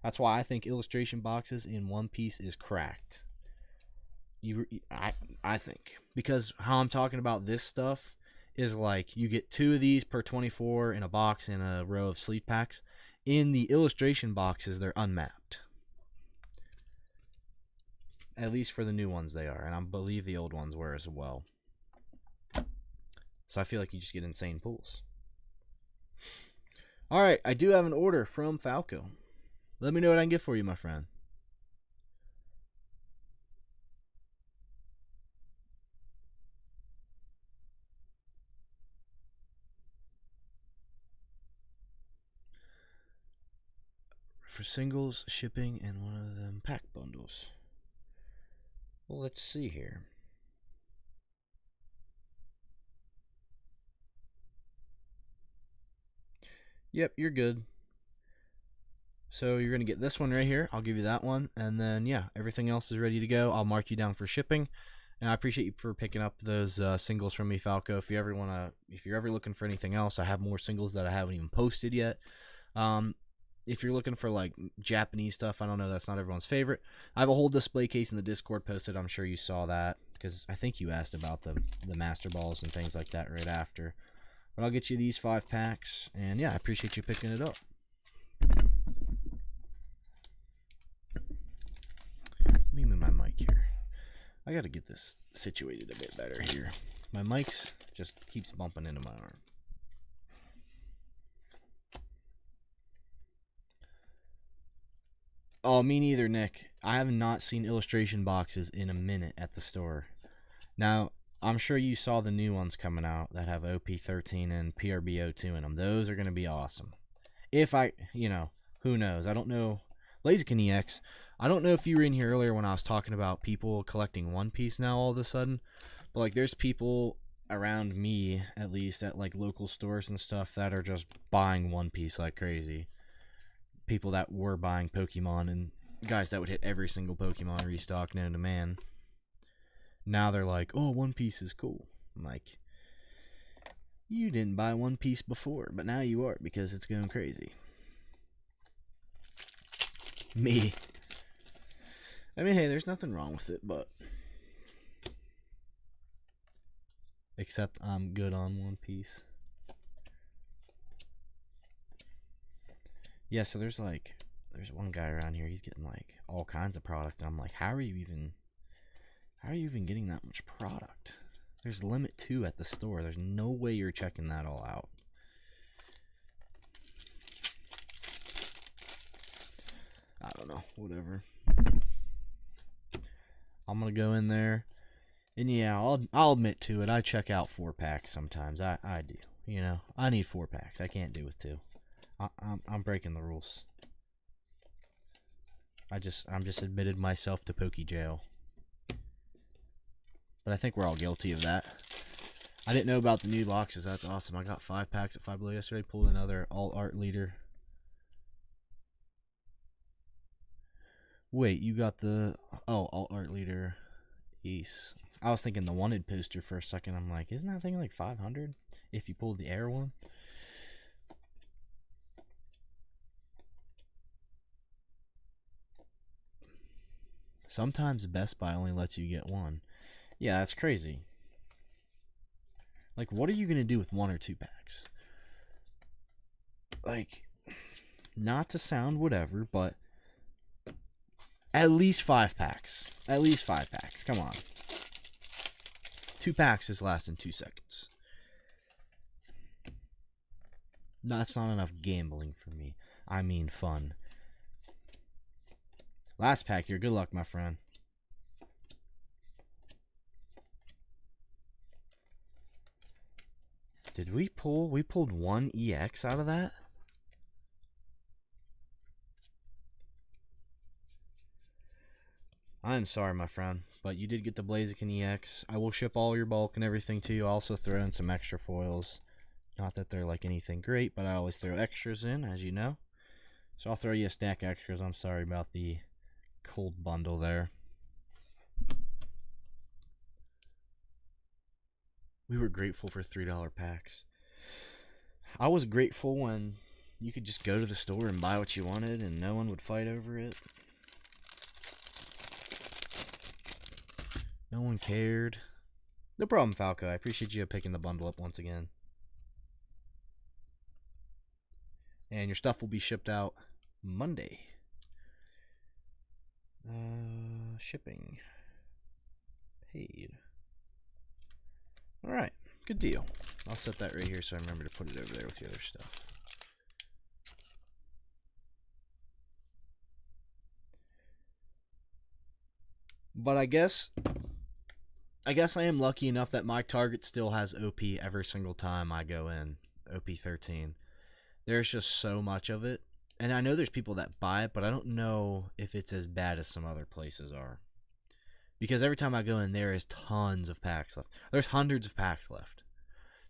That's why I think illustration boxes in One Piece is cracked. I think. Because how I'm talking about this stuff is like you get 2 of these per 24 in a box in a row of sleeve packs. In the illustration boxes, they're unmapped. At least for the new ones they are. And I believe the old ones were as well. So I feel like you just get insane pulls. Alright, I do have an order from Falco. Let me know what I can get for you, my friend. For singles, shipping, and one of them pack bundles. Well, let's see here. Yep, you're good. So you're going to get this one right here. I'll give you that one. And then, yeah, everything else is ready to go. I'll mark you down for shipping. And I appreciate you for picking up those singles from me, Falco. If you ever want to, if you're ever looking for anything else, I have more singles that I haven't even posted yet. If you're looking for like Japanese stuff, I don't know, that's not everyone's favorite. I have a whole display case in the Discord posted. I'm sure you saw that because I think you asked about the Master Balls and things like that right after. But I'll get you these 5 packs. And yeah, I appreciate you picking it up. Let me move my mic here. I got to get this situated a bit better here. My mic just keeps bumping into my arm. Oh, me neither, Nick. I have not seen illustration boxes in a minute at the store. Now, I'm sure you saw the new ones coming out that have OP13 and PRB02 in them. Those are going to be awesome. If I, who knows? I don't know. Blaziken EX, I don't know if you were in here earlier when I was talking about people collecting One Piece now all of a sudden. But, like, there's people around me, at least, at, like, local stores and stuff that are just buying One Piece like crazy. People that were buying Pokemon and guys that would hit every single Pokemon restock known to man. Now they're like, oh, One Piece is cool. I'm like, you didn't buy One Piece before, but now you are because it's going crazy. Me. I mean, hey, there's nothing wrong with it, but except I'm good on One Piece. Yeah, so there's one guy around here, he's getting like all kinds of product, and I'm like, how are you even getting that much product? There's limit 2 at the store. There's no way you're checking that all out. I don't know, whatever. I'm gonna go in there, and yeah, I'll admit to it. I check out 4 packs sometimes. I do. I need 4 packs. I can't do with 2. I'm breaking the rules. I'm just admitted myself to Poke Jail. But I think we're all guilty of that. I didn't know about the new boxes. That's awesome. I got 5 packs at Five Below yesterday. Pulled another Alt Art Leader. Wait, you got the... Oh, Alt Art Leader. Jeez. I was thinking the wanted poster for a second. I'm like, isn't that thing like 500 if you pull the air one? Sometimes Best Buy only lets you get one. Yeah, that's crazy. Like, what are you going to do with 1 or 2 packs? Like, not to sound whatever, but at least 5 packs. At least 5 packs. Come on. 2 packs is lasting 2 seconds. That's not enough gambling for me. I mean fun. Last pack here. Good luck, my friend. Did we pull? We pulled 1 EX out of that? I'm sorry, my friend, but you did get the Blaziken EX. I will ship all your bulk and everything to you. I'll also throw in some extra foils. Not that they're like anything great, but I always throw extras in, as you know. So I'll throw you a stack of extras. I'm sorry about the cold bundle there. We were grateful for $3 packs. I was grateful when you could just go to the store and buy what you wanted and no one would fight over it. No one cared. No problem, Falco. I appreciate you picking the bundle up once again. And your stuff will be shipped out Monday. Shipping. Paid. Alright, good deal. I'll set that right here so I remember to put it over there with the other stuff. But I guess I am lucky enough that my target still has OP every single time I go in. OP 13. There's just so much of it. And I know there's people that buy it, but I don't know if it's as bad as some other places are. Because every time I go in, there is tons of packs left. There's hundreds of packs left.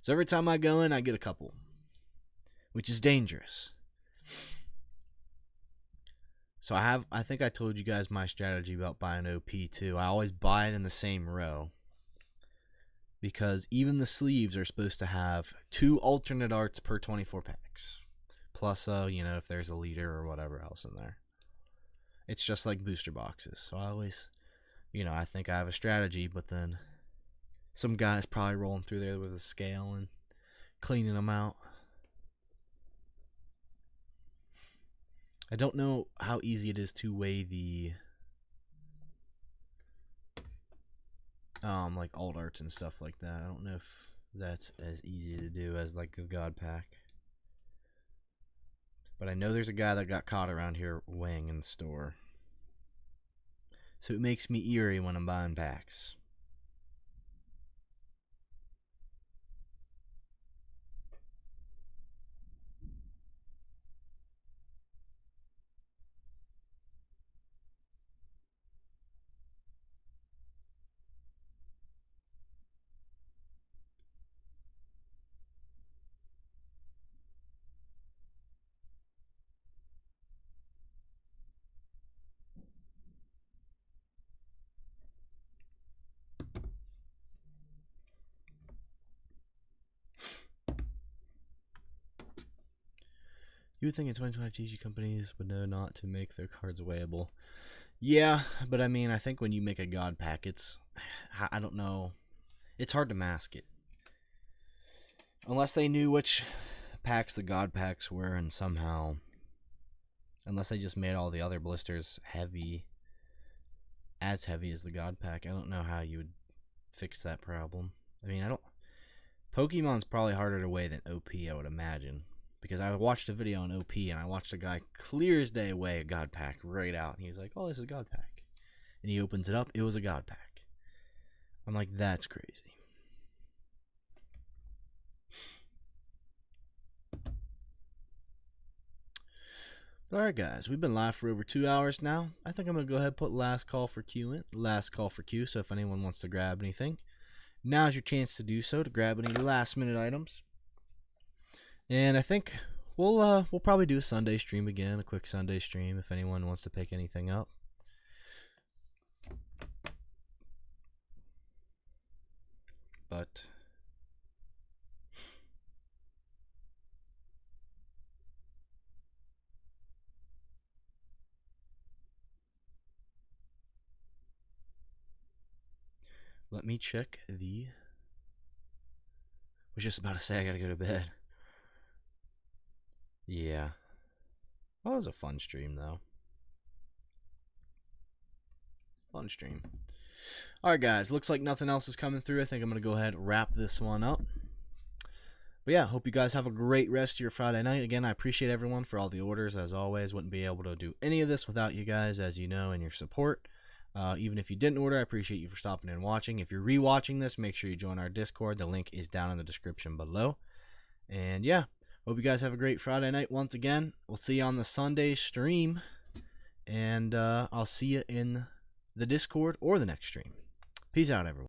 So every time I go in, I get a couple. Which is dangerous. So I think I told you guys my strategy about buying OP too. I always buy it in the same row. Because even the sleeves are supposed to have 2 alternate arts per 24 packs. Plus, you know, if there's a leader or whatever else in there. It's just like booster boxes. So I always, you know, I think I have a strategy, but then some guy's probably rolling through there with a scale and cleaning them out. I don't know how easy it is to weigh the like alt arts and stuff like that. I don't know if that's as easy to do as like the God Pack. But I know there's a guy that got caught around here weighing in the store. So it makes me eerie when I'm buying packs. You would think in 2025 TG companies would know not to make their cards weighable. Yeah, but I mean, I think when you make a God Pack, it's, I don't know, it's hard to mask it. Unless they knew which packs the God Packs were, and somehow, unless they just made all the other blisters heavy, as heavy as the God Pack, I don't know how you would fix that problem. I mean, Pokemon's probably harder to weigh than OP, I would imagine. Because I watched a video on OP, and I watched a guy clear as day weigh a God Pack right out. And he was like, oh, this is a God Pack. And he opens it up. It was a God Pack. I'm like, that's crazy. Alright, guys. We've been live for over 2 hours now. I think I'm going to go ahead and put last call for Q in. Last call for Q, so if anyone wants to grab anything, now's your chance to do so, to grab any last-minute items. And I think we'll probably do a Sunday stream again, a quick Sunday stream if anyone wants to pick anything up. let me check the... I was just about to say I gotta go to bed. Yeah. Well, it was a fun stream, though. Fun stream. Alright, guys. Looks like nothing else is coming through. I think I'm going to go ahead and wrap this one up. But yeah, hope you guys have a great rest of your Friday night. Again, I appreciate everyone for all the orders, as always. Wouldn't be able to do any of this without you guys, as you know, and your support. Even if you didn't order, I appreciate you for stopping in and watching. If you're rewatching this, make sure you join our Discord. The link is down in the description below. And yeah, hope you guys have a great Friday night once again. We'll see you on the Sunday stream. And I'll see you in the Discord or the next stream. Peace out, everyone.